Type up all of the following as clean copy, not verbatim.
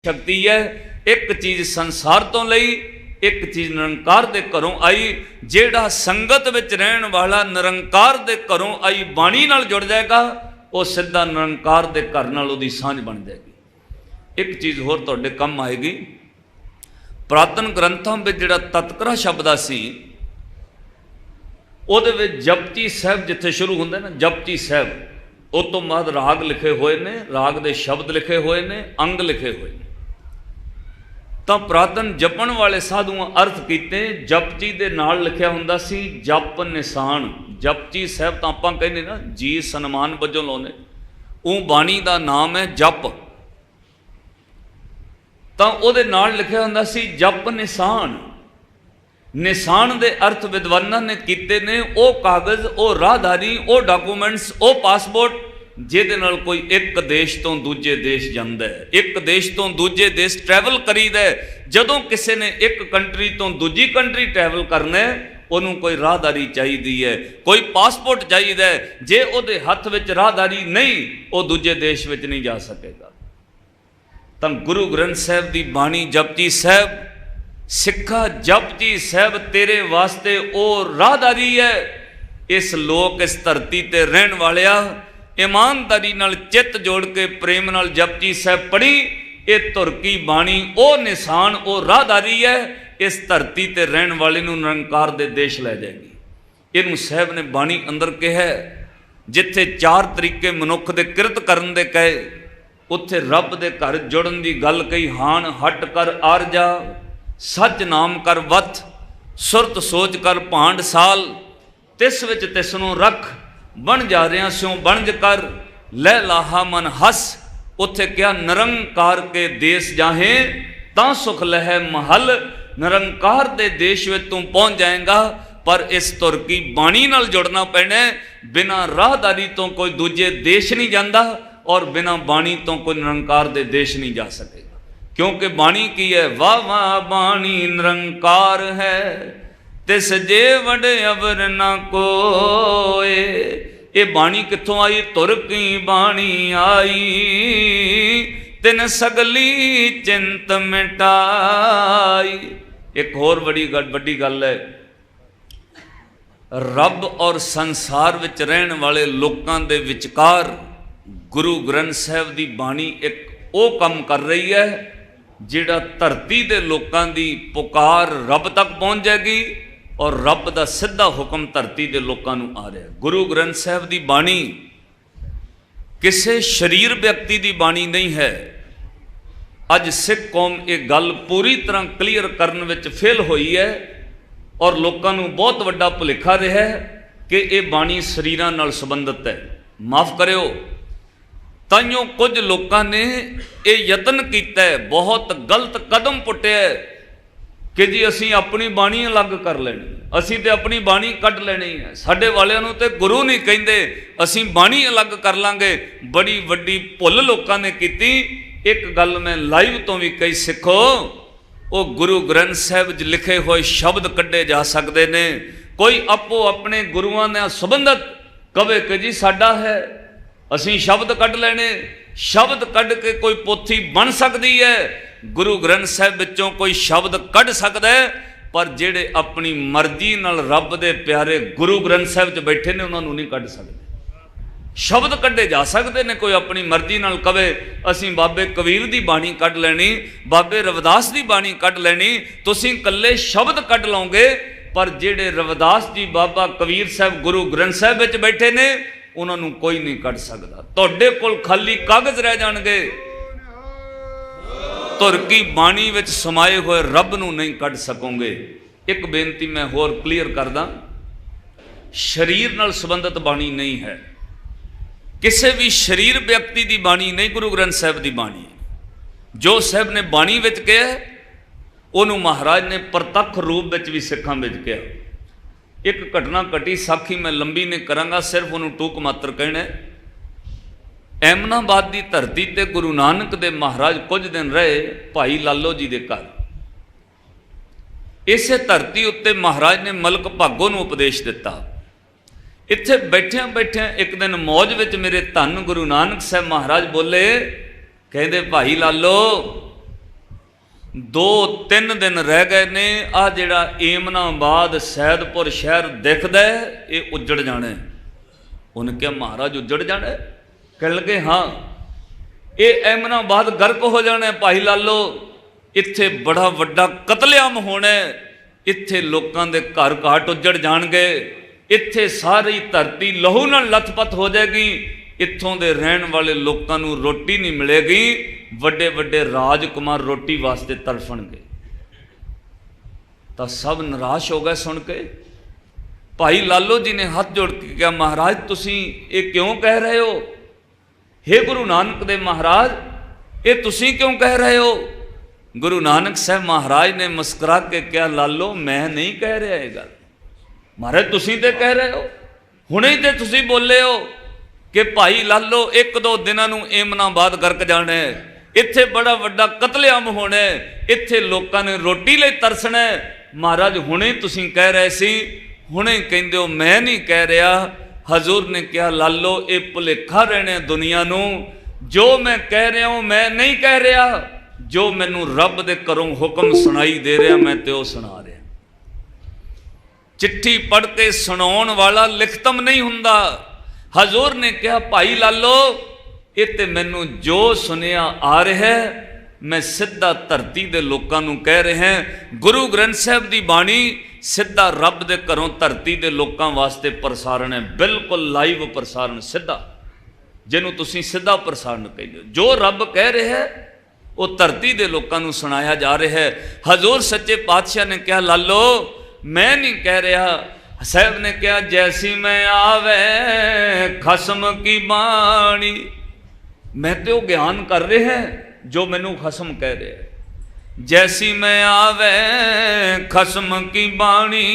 शक्ति है। एक चीज संसार तो लई, एक चीज निरंकार दे घरों आई। जेड़ा संगत विच रहन वाला निरंकार दे घरों आई बाणी नाल जुड़ जाएगा, वो सीधा निरंकार दे घर नाल उहदी सांझ बन जाएगी। एक चीज़ होर तुहाडे काम आएगी। पुरातन ग्रंथों में जिहड़ा तत्करा शब्द सी, उहदे विच जपजी साहब जिथे शुरू हुंदा ना, जपजी साहब, उस तो बाद राग लिखे हुए ने, राग दे शब्द लिखे हुए ने, अंग लिखे हुए ने। तो पुरातन जपण वाले साधुआं अर्थ कीते, जपजी दे नाल लिखिया हुंदा सी जप निशान। जपजी साहब तो आपां कहने ना जी सन्मान वजों लाउने, वो बाणी दा नाम है जप। तो उहदे नाल लिखिया हुंदा सी जप निशान। निशान दे अर्थ विद्वानां ने कीते ने, वो कागज़, वो राहदारी, वो डॉकूमेंट्स, वो पासपोर्ट जिहदे नाल कोई एक देश तो दूजे देश जांदा है, एक देश तो दूजे देश ट्रैवल करीदा है। जदों किसी ने एक कंट्री तो दूजी कंट्री ट्रैवल करना है, उन्होंने कोई राहदारी चाहिए है, कोई पासपोर्ट चाहिए है। जे उहदे हथ विच राहदारी नहीं, वो दूजे देश विच नहीं जा सकेगा। तो गुरु ग्रंथ साहब की बाणी जपजी साहब, सिखा जपजी साहब तेरे वास्ते वो राहदारी है। इस लोक इस धरती ते रहन वालिया, ईमानदारी नाल चित जोड़ के प्रेम नाल जपजी साहब पढ़ी। ये तुरकी बाणी वो निशान, वो राहदारी है, इस धरती ते रहन वाले नूं निरंकार दे देश लै जाएगी। इनू साहब ने बाणी अंदर कहा, जिथे चार तरीके मनुख दे किरत करन दे कहे, उत्थे रब दे घर जुड़न दी गल कही। हान हट कर आरजा, सच नाम कर वथ, सुरत सोच कर भांड साल, तिस विच तिसनों रख, बन जा रहा स्यों बनज कर, लै लाहा मन हस। उत्थे क्या निरंकार के देश जाहे, तां सुख लहै महल। निरंकार दे देश में तू पहुँच जाएगा, पर इस तुर की बाणी नाल जुड़ना पैना। बिना राहदारी तो कोई दूजे देश नहीं जाता, और बिना बाणी तो कोई निरंकार दे देश नहीं जा सकेगा। क्योंकि बाणी की है, वाह वाह बाणी निरंकार है, तिस जे वडे अवर ना कोए। ये बाणी कित्थों आई? तुर की बाणी आई, तिन सगली चिंत मिटाई। एक होर बड़ी गल है, रब और संसार विच रहन वाले लोकां दे विचकार गुरु ग्रंथ साहब की बाणी एक वो काम कर रही है, जिहड़ा धरती दे लोकां दी पुकार रब तक पहुँच जाएगी, और रब दा सीधा हुक्म धरती दे लोकां नूं आ रहा है। गुरु ग्रंथ साहब की बाणी किसी शरीर व्यक्ति की बाणी नहीं है। अज सिख कौम ये गल पूरी तरह क्लीयर करन विच फेल हुई है, और लोकां नूं बहुत वड्डा भुलेखा रहा है कि ये बाणी शरीरां नाल संबंधित है। माफ़ करियो, ताइयों कुछ लोगों ने ये यतन किया है, बहुत गलत कदम पुट्टिया है कि जी असी अपनी बाणी अलग कर लेनी, असी तो अपनी बाणी कट लेनी है। साडे वालियां नूं ते गुरु नहीं कहिंदे, असी बाणी अलग कर लांगे। बड़ी वड्डी भुल लोगों ने की। एक गल मैं लाइव तो भी कही, सिखो वो गुरु ग्रंथ साहब च लिखे हुए शब्द कढ़े जा सकते ने। कोई आपो अपने गुरुआं नाल संबंधित कवे कि जी साडा है, असी शब्द कढ़ लेने। शब्द कढ़ के कोई पोथी बन सकती है, गुरु ग्रंथ साहब विचों कोई शब्द कढ़ सकता है, पर जेड़े अपनी मर्जी नाल रब दे प्यारे गुरु ग्रंथ साहब च बैठे ने, उन्होंने नहीं कढ़ सकते। शब्द कढ़े जा सकते ने, कोई अपनी मर्जी नाल कवे असी बाबे कबीर की बाणी कढ़ लैनी, बाबे रविदास की बाणी कढ़ लैनी, तुसीं कल्ले शब्द कढ़ लओगे, पर जेड़े रविदास जी, बाबा कबीर साहब गुरु ग्रंथ साहब विच बैठे ने, उन्होंने कोई नहीं कढ़ सकता। तुहाडे कोल खाली कागज़ रह जाणगे, तुर की बाणी विच समाए हुए रब नूं नहीं कढ़ सकोगे। एक बेनती मैं होर क्लीयर करदा, शरीर नाल संबंधित बाणी नहीं है, किसी भी शरीर व्यक्ति की बाणी नहीं, गुरु ग्रंथ साहब की बाणी। जो साहब ने बाणी विच कहा, उन्होंने महाराज ने प्रतख रूप विच भी सिखां विच कहा। एक घटना घटी, साखी मैं लंबी नहीं करांगा, सिर्फ उन्होंने टूक मात्र कहना है। एमनाबाद की धरती ते गुरु नानक दे महाराज कुछ दिन रहे भाई लालो जी के घर। इसे धरती उत्ते महाराज ने मलक भागो नूं उपदेश दिता। इत्थे बैठिया बैठिया एक दिन मौज विच मेरे धन गुरु नानक साहब महाराज बोले, कहते भाई लालो 2-3 दिन रह गए ने, आ जिहड़ा एमनाबाद सैदपुर शहर दिखदा है ये उजड़ जाना है। उन्हें क्या महाराज उजड़ जाना है? कह लगे हाँ, ये एमनाबाद गर्क हो जाना है भाई लालो, इत्थे बड़ा वड्डा कतलेआम होना है, इत्थे लोगों के घर घाट उजड़ जाणगे, इत्थे सारी धरती लहू नाल लथपथ हो जाएगी, इत्थों के रहन वाले लोगों को रोटी नहीं मिलेगी, वड्डे वड्डे राजकुमार रोटी वास्ते तड़फणगे। तो सब निराश हो गए सुन के। भाई लालो जी ने हाथ जोड़ के कहा, महाराज तुसी ये क्यों कह रहे हो? हे गुरु नानक देव महाराज, ये तुसी क्यों कह रहे हो? गुरु नानक साहब महाराज ने मुस्कुरा के कहा, लालो मैं नहीं कह रहा ये गल, महाराज तुसी तो कह रहे हो, हुणे ही तो तुसी बोले हो कि भाई लालो 1-2 दिनों नूं एमनाबाद गर्क जाना है, इत्थे बड़ा वड्डा कतलेआम होना है, इत्थे लोकां ने रोटी लई तरसना है। महाराज हुणे तुसी कह रहे सी, हुणे कहंदे हो मैं नहीं कह रहा। हजूर ने कहा, लालो ये भुलेखा रहने दुनिया नूं, जो मैं कह रहा हूं मैं नहीं कह रहा, जो मैनू रब दे घरों हुक्म सुनाई दे रहा मैं तो सुना रहा। चिट्ठी पढ़ के सुनाउण वाला लिखतम नहीं हुंदा। हजूर ने कहा, भाई लालो ये ते मैनू जो सुनिया आ रहा है मैं सीधा धरती दे लोकां नूं कह रहा हैं। गुरु ग्रंथ साहब दी बाणी सीधा रब दे घरों धरती दे लोकां वास्ते प्रसारण है, बिल्कुल लाइव प्रसारण, सीधा जिन्हों तुसीं सीधा प्रसारण कहते हो। जो रब कह रहा है वो धरती दे लोकां नूं सुनाया जा रहा है। हजूर सच्चे पातशाह ने कहा, लालो मैं नहीं कह रहा। साहब ने कहा, जैसी मैं आवे खसम की बाणी, मैं तो ज्ञान कर रहे हैं जो मैनू खसम कह रहे हैं। जैसी मैं आवे खसम की बाणी,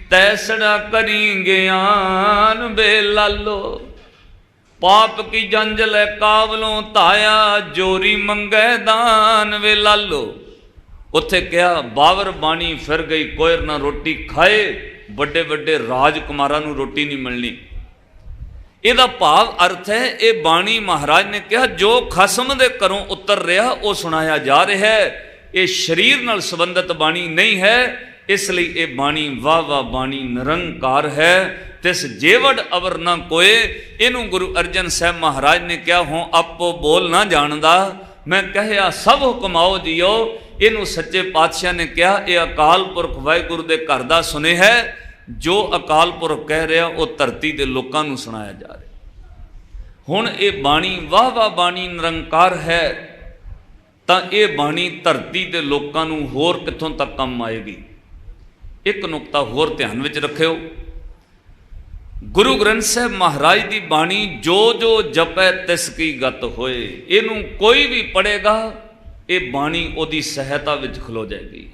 तैसड़ा करी ज्ञान बे लालो। पाप की जंजल कावलों ताया, जोरी मंगे दान वे लालो। उत्थे क्या बावर बाणी फिर गई, कोयर ना रोटी खाए, बड़े बड़े राजकुमारां नूं रोटी नहीं मिलनी। ਇਹਦਾ ਭਾਵ अर्थ है ये बाणी महाराज ने कहा जो खसम दे घरों उतर रहा वो सुनाया जा रहा है। ये शरीर नाल संबंधित बाणी नहीं है, इसलिए ये बाणी वाह वाह बाणी निरंकार है। तिस जेवड़ अवर ना कोय, इनू गुरु अर्जन साहब महाराज ने कहा, हों आपो बोल ना जानदा, मैं कहया सब हुक्माओ जियो। इनू सच्चे पातशाह ने कहा, यह अकाल पुरख वाहिगुरु दे घर दा सुने है, जो अकाल पुरख कह रहा वो धरती के लोगों को सुनाया जा रहा। हुण ये बाणी वाह वाह बाणी निरंकार है, तो ये बाणी धरती के लोगों को होर कित्थों तक काम आएगी। एक नुकता होर ध्यान विच रखियो, गुरु ग्रंथ साहब महाराज की बाणी जो जो जपै तिस की गत होए, इनू कोई भी पढ़ेगा ये बाणी ओदी सहायता विच खलो जाएगी।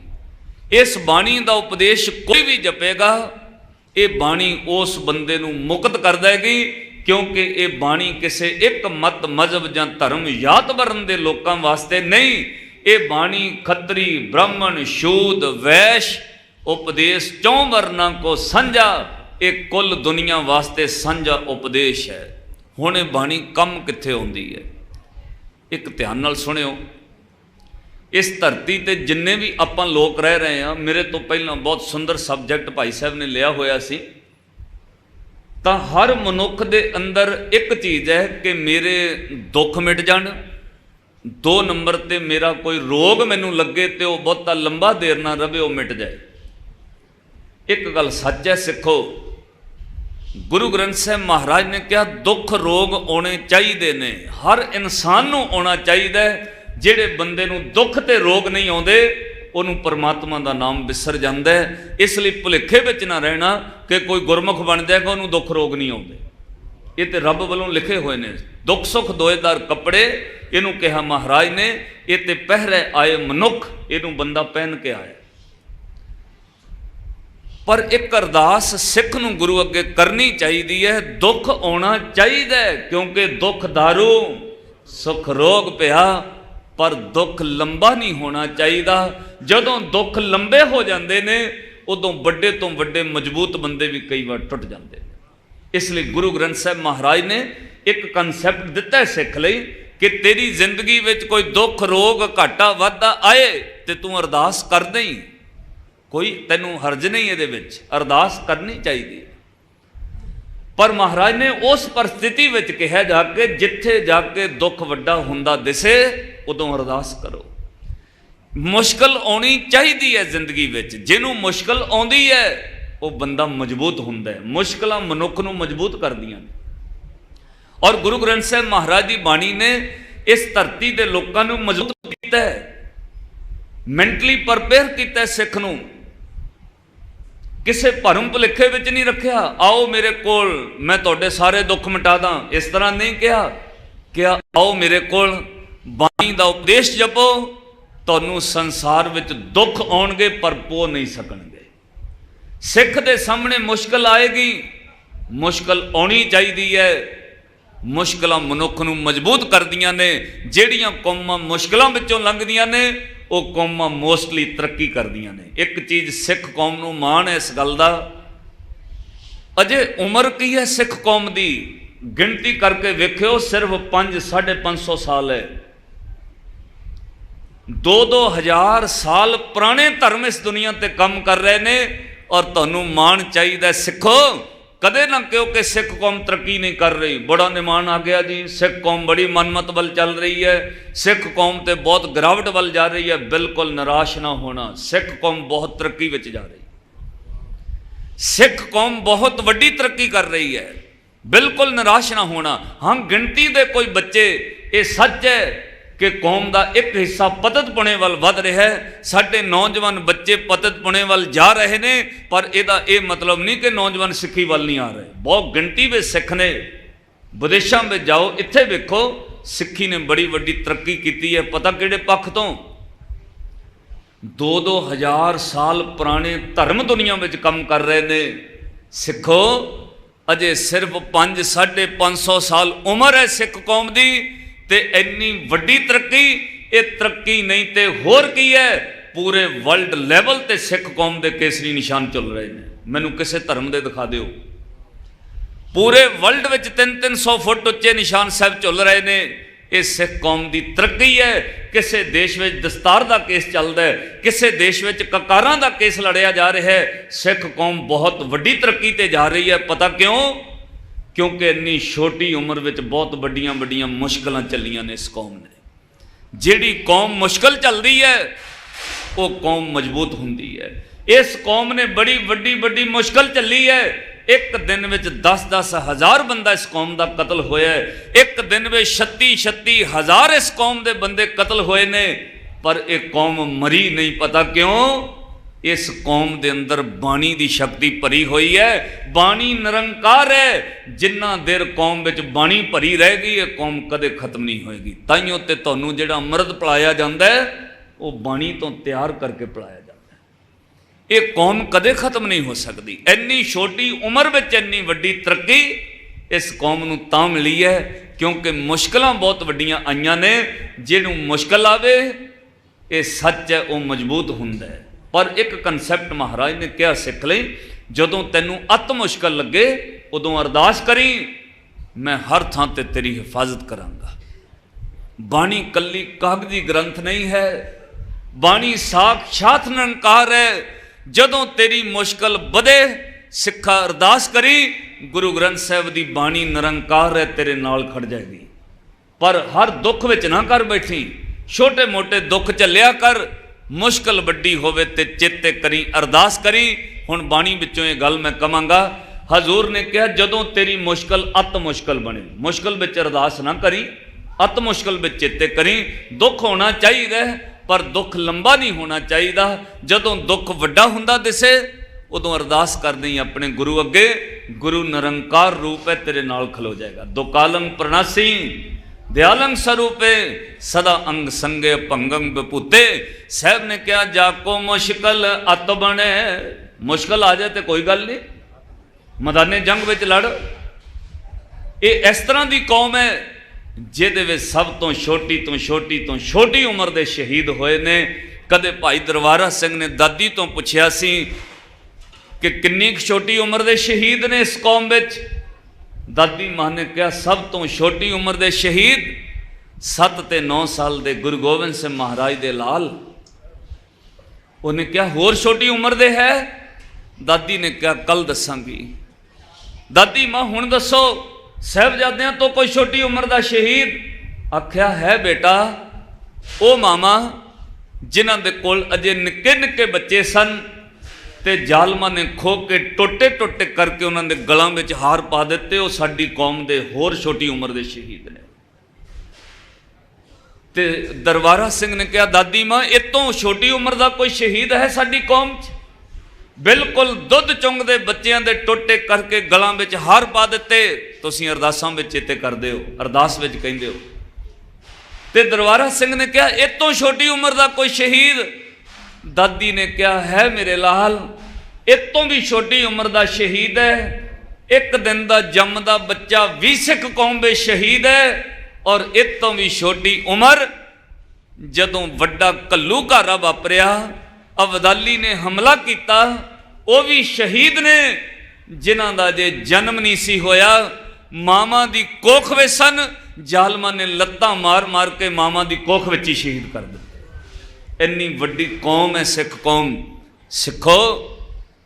इस बाणी का उपदेश कोई भी जपेगा, ये बाणी उस बंदे नूं मुक्त कर देगी, क्योंकि ये बाणी किसी एक मत मजहब या धर्म जात वर्ण के लोगों वास्ते नहीं। ये बाणी खत्री ब्राह्मण शूद वैश्य उपदेश चौं वर्णां को संझा, एक कुल दुनिया वास्ते संझा उपदेश है। हुण ये बाणी कम कित्थे आउंदी है, एक ध्यान नाल सुनियो। इस धरती ते जिन्ने भी आपां लोग रह रहे हैं, मेरे तो पहला बहुत सुंदर सबजैक्ट भाई साहब ने लिया होया सी, तां हर मनुख दे अंदर एक चीज़ है कि मेरे दुख मिट जाण, 2 नंबर ते मेरा कोई रोग मैनू लगे तो वह बहुता लंबा देर ना रहे, वह मिट जाए। एक गल सच है सिखो, गुरु ग्रंथ साहब महाराज ने कहा दुख रोग आने चाहिए ने, हर इंसान नूं आना चाहिए। ਜਿਹੜੇ ਬੰਦੇ ਨੂੰ दुख ਤੇ रोग नहीं आते ਉਹਨੂੰ परमात्मा का नाम विसर जाता है। इसलिए भुलेखे ਵਿੱਚ ना रहना कि कोई गुरमुख बन जाएगा ਉਹਨੂੰ दुख रोग नहीं आते। ये तो रब वालों लिखे हुए ने, दुख सुख दोएदार कपड़े इनू कहा महाराज ने, ये तो पहरे आए मनुख, इनू बंदा पहन के आया। पर एक अरदास सिख नूं गुरु अगे करनी चाहिए है, दुख आना चाहिए, क्योंकि दुख दारू सुख रोग पिया, पर दुख लंबा नहीं होना चाहिए। जदों दुख लंबे हो जाते हैं उदों बड़े तो बड़े मजबूत बंदे भी कई बार टुट जाते हैं। इसलिए गुरु ग्रंथ साहब महाराज ने एक कंसैप्ट दिता है सिख लई कि तेरी जिंदगी विच कोई दुख रोग घाटा वाधा आए तो तू अरदास कर दें, कोई तैनू हरज नहीं ये विच, अरदास करनी चाहिए। पर महाराज ने उस परिस्थिति विच कहा जाके जिथे जाके दुख वड्डा हुंदा दिसे उदों अरदास करो। मुश्किल आनी चाहिए है जिंदगी विच, जिन्हों मुश्किल आउंदी है वो बंदा मजबूत हुंदा है। मुश्किलां मनुख नूं मजबूत करदियां ने। और गुरु ग्रंथ साहिब महाराज की बाणी ने इस धरती के लोगों को मजबूत किया है, मैंटली परपेयर किया सिख नूं, किसी भरम भुलेखे विच नहीं रखिया। आओ मेरे कोल मैं तुहाडे सारे दुख मिटा दा, इस तरह नहीं कहा कि आओ मेरे कोल बाणी दा उपदेश जपो, तुहानूं संसार विच दुख आउणगे पर पो नहीं सकणगे। सिख दे सामने मुश्किल आएगी, मुश्किल आनी चाहिए है। मुश्किल मनुख नूं मजबूत करदियां ने। जिहड़ियां कौमां मुश्किलों विचों लंघदियां ने वो कौमां मोस्टली तरक्की करदियां ने। एक चीज़ सिख कौम नूं माण है इस गल दा, अजे उम्र की है सिख कौम की, गिनती करके वेखियो सिर्फ 500-550 साल है। 2-2 हज़ार साल पुराने धर्म इस दुनिया ते काम कर रहे ने। और तुहानूं माण चाहिए सिखो, कदे ना कहो कि सिख कौम तरक्की नहीं कर रही। बड़ा निमान आ गया जी, सिख कौम बड़ी मनमत वल चल रही है, सिख कौम तो बहुत गिरावट वल जा रही है। बिल्कुल निराश ना होना, सिख कौम बहुत तरक्की विच जा रही, सिख कौम बहुत वड्डी तरक्की कर रही है। बिल्कुल निराश ना होना। हाँ, गिनती दे कोई बच्चे, ये सच है कि कौम का एक हिस्सा पतित पुणे वाल वध रहा है। साडे नौजवान बच्चे पतित पुणे वाल जा रहे हैं, पर इहदा ये मतलब नहीं कि नौजवान सिक्खी वाल नहीं आ रहे। बहुत गिनती में सिख ने। विदेशों में जाओ, इत्थे वेखो सिक्खी ने बड़ी वड्डी तरक्की की है। पता किहड़े पक्ष तो? 2-2 हज़ार साल पुराने धर्म दुनिया में काम कर रहे ने। सिखो, अजे सिर्फ 500-550 साल उम्र है सिख कौम की, ते इन्नी वड्डी तरक्की, ये तरक्की नहीं ते होर की है। पूरे वर्ल्ड लैवल ते सिख कौम के केसरी निशान चल रहे हैं। मैनू किसी धर्म के दिखा दिओ। पूरे वर्ल्ड में 300-300 फुट उच्चे निशान साहब चल रहे हैं। ये सिख कौम की तरक्की है। किसी देश में दस्तार का केस चलता है, किसी देश में ककारां का केस लड़िया जा रहा है। सिख कौम बहुत वड्डी तरक्की ते जा रही है। पता क्यों? क्योंकि इन्नी छोटी उम्र में बहुत वड्डियां वड्डियां मुश्किलां चलियां ने इस कौम ने। जिहड़ी कौम मुश्किल चलती है वो कौम मजबूत होंदी है। इस कौम ने बड़ी वड्डी वड्डी मुश्किल चली है। एक दिन में 10-10 हज़ार बंदा इस कौम का कतल होया है। एक दिन में 36-36 हज़ार इस कौम के बंदे कतल होए ने, पर एक कौम मरी नहीं। पता क्यों? इस कौम के अंदर बाणी की शक्ति भरी हुई है। बाणी निरंकार है। जिन्ना देर कौम में बाणी भरी रहेगी ये कौम कदे खत्म नहीं होएगी। ताइयों ते तुहानूं जिहड़ा अमृत पिलाया जाता है वो बाणी तो तैयार करके पिलाया जाता है। ये कौम कदे खत्म नहीं हो सकती। इन्नी छोटी उम्र में इन्नी वड्डी तरक्की इस कौम नूं तां मिली है क्योंकि मुश्किलां बहुत वड्डियां आईयां ने। जिहनूं मुश्किल आवे ये सच है वो मजबूत हुंदा है। पर एक कंसैप्ट महाराज ने कहा सिख लई, जदों तैनूं अत मुश्किल लगे उदों अरदास करी, मैं हर थां ते तेरी हिफाजत करांगा। बाणी कली कागजी ग्रंथ नहीं है, बाणी साक्षात निरंकार है। जदों तेरी मुश्किल बधे सिखा अरदास करी, गुरु ग्रंथ साहिब की बाणी निरंकार है, तेरे नाल खड़ जाएगी। पर हर दुख विच ना कर बैठी, छोटे मोटे दुख झल्लिया कर। मुश्किल वड्डी होवे ते चेते करी, अरदास करी। हुण बाणी विचों ये गल मैं कहांगा, हजूर ने कहा जदों तेरी मुश्किल अत मुश्किल बने, मुश्किल विच अरदास ना करी, अत मुश्किल विच चेते करी। दुख होना चाहिए पर दुख लंबा नहीं होना चाहिए। जदों दुख वड्डा हुंदा दिसे उदों अरदास कर दी अपने गुरु अगे, गुरु निरंकार रूप है तेरे नाल खलो जाएगा। दुकालंग प्रणासी दयालंग स्वरूपे सदा अंग संगे भंगंग बपूते। साहब ने कहा जाको मुश्किल अत बने, मुश्किल आ जाए तो कोई गल नहीं, मैदाने जंग विच लड़। ये इस तरह की कौम है जिहदे विच सब तो छोटी उम्र के शहीद होए ने। कदे भाई दरबारा सिंह ने दादी तो पुछया सी कि किन्नी छोटी उम्र के शहीद ने इस कौम विच। दादी मां ने कहा सब तो छोटी उम्र के शहीद 7 ਤੇ 9 साल ਦੇ गुरु गोबिंद सिंह महाराज ਦੇ लाल। ਉਹਨੇ ਕਿਹਾ ਹੋਰ ਛੋਟੀ ਉਮਰ ਦੇ ਹੈ? ਦਾਦੀ ਨੇ ਕਿਹਾ ਕੱਲ ਦੱਸਾਂਗੀ। ਦਾਦੀ ਮਾਂ ਹੁਣ ਦੱਸੋ, ਸਾਹਿਬਜ਼ਾਦਿਆਂ ਤੋਂ ਕੋਈ ਛੋਟੀ ਉਮਰ ਦਾ ਸ਼ਹੀਦ? ਆਖਿਆ ਹੈ ਬੇਟਾ, ਉਹ ਮਾਮਾ ਜਿਨ੍ਹਾਂ ਦੇ ਕੋਲ ਅਜੇ ਨਿੱਕੇ ਨਿੱਕੇ ਬੱਚੇ ਸਨ ਤੇ ਜ਼ਾਲਮਾਂ ਨੇ ਖੋ ਕੇ ਟੋਟੇ ਟੋਟੇ ਕਰਕੇ ਉਹਨਾਂ ਦੇ ਗਲਾਂ ਵਿੱਚ ਹਾਰ ਪਾ ਦਿੱਤੇ, ਉਹ ਸਾਡੀ ਕੌਮ ਦੇ ਹੋਰ ਛੋਟੀ ਉਮਰ ਦੇ ਸ਼ਹੀਦ ਨੇ। ਤੇ ਦਰਬਾਰਾ ਸਿੰਘ ਨੇ ਕਿਹਾ ਦਾਦੀ ਮਾਂ, ਇਹ ਤੋਂ ਛੋਟੀ ਉਮਰ ਦਾ ਕੋਈ ਸ਼ਹੀਦ ਹੈ ਸਾਡੀ ਕੌਮ 'ਚ? ਬਿਲਕੁਲ ਦੁੱਧ ਚੁੰਗਦੇ ਬੱਚਿਆਂ ਦੇ ਟੋਟੇ ਕਰਕੇ ਗਲਾਂ ਵਿੱਚ ਹਾਰ ਪਾ ਦਿੱਤੇ। ਤੁਸੀਂ ਅਰਦਾਸਾਂ ਵਿੱਚ ਚੇਤੇ ਕਰਦੇ ਹੋ, ਅਰਦਾਸ ਵਿੱਚ ਕਹਿੰਦੇ ਹੋ। ਤੇ ਦਰਬਾਰਾ ਸਿੰਘ ਨੇ ਕਿਹਾ ਇਹ ਤੋਂ ਛੋਟੀ ਉਮਰ ਦਾ ਕੋਈ ਸ਼ਹੀਦ? ਦਾਦੀ ਨੇ ਕਿਹਾ ਹੈ ਮੇਰੇ ਲਾਲ, ਇਹ ਤੋਂ ਵੀ ਛੋਟੀ ਉਮਰ ਦਾ ਸ਼ਹੀਦ ਹੈ। ਇੱਕ ਦਿਨ ਦਾ ਜੰਮਦਾ ਬੱਚਾ ਵੀ ਸਿੱਖ ਕੌਮ ਵਿੱਚ ਸ਼ਹੀਦ ਹੈ। ਔਰ ਇਹ ਤੋਂ ਵੀ ਛੋਟੀ ਉਮਰ ਜਦੋਂ ਵੱਡਾ ਘੱਲੂਘਾਰਾ ਵਾਪਰਿਆ, ਅਬਦਾਲੀ ਨੇ ਹਮਲਾ ਕੀਤਾ, ਉਹ ਵੀ ਸ਼ਹੀਦ ਨੇ ਜਿਨ੍ਹਾਂ ਦਾ ਜੇ ਜਨਮ ਨਹੀਂ ਸੀ ਹੋਇਆ। ਮਾਵਾਂ ਦੀ ਕੋਖ ਵਿੱਚ ਸਨ, ਜ਼ਾਲਮਾਂ ਨੇ ਲੱਤਾਂ ਮਾਰ ਮਾਰ ਕੇ ਮਾਵਾਂ ਦੀ ਕੋਖ ਵਿੱਚ ਹੀ ਸ਼ਹੀਦ ਕਰ ਦਿੱਤੇ। ਇੰਨੀ ਵੱਡੀ ਕੌਮ ਹੈ ਸਿੱਖ ਕੌਮ। ਸਿੱਖੋ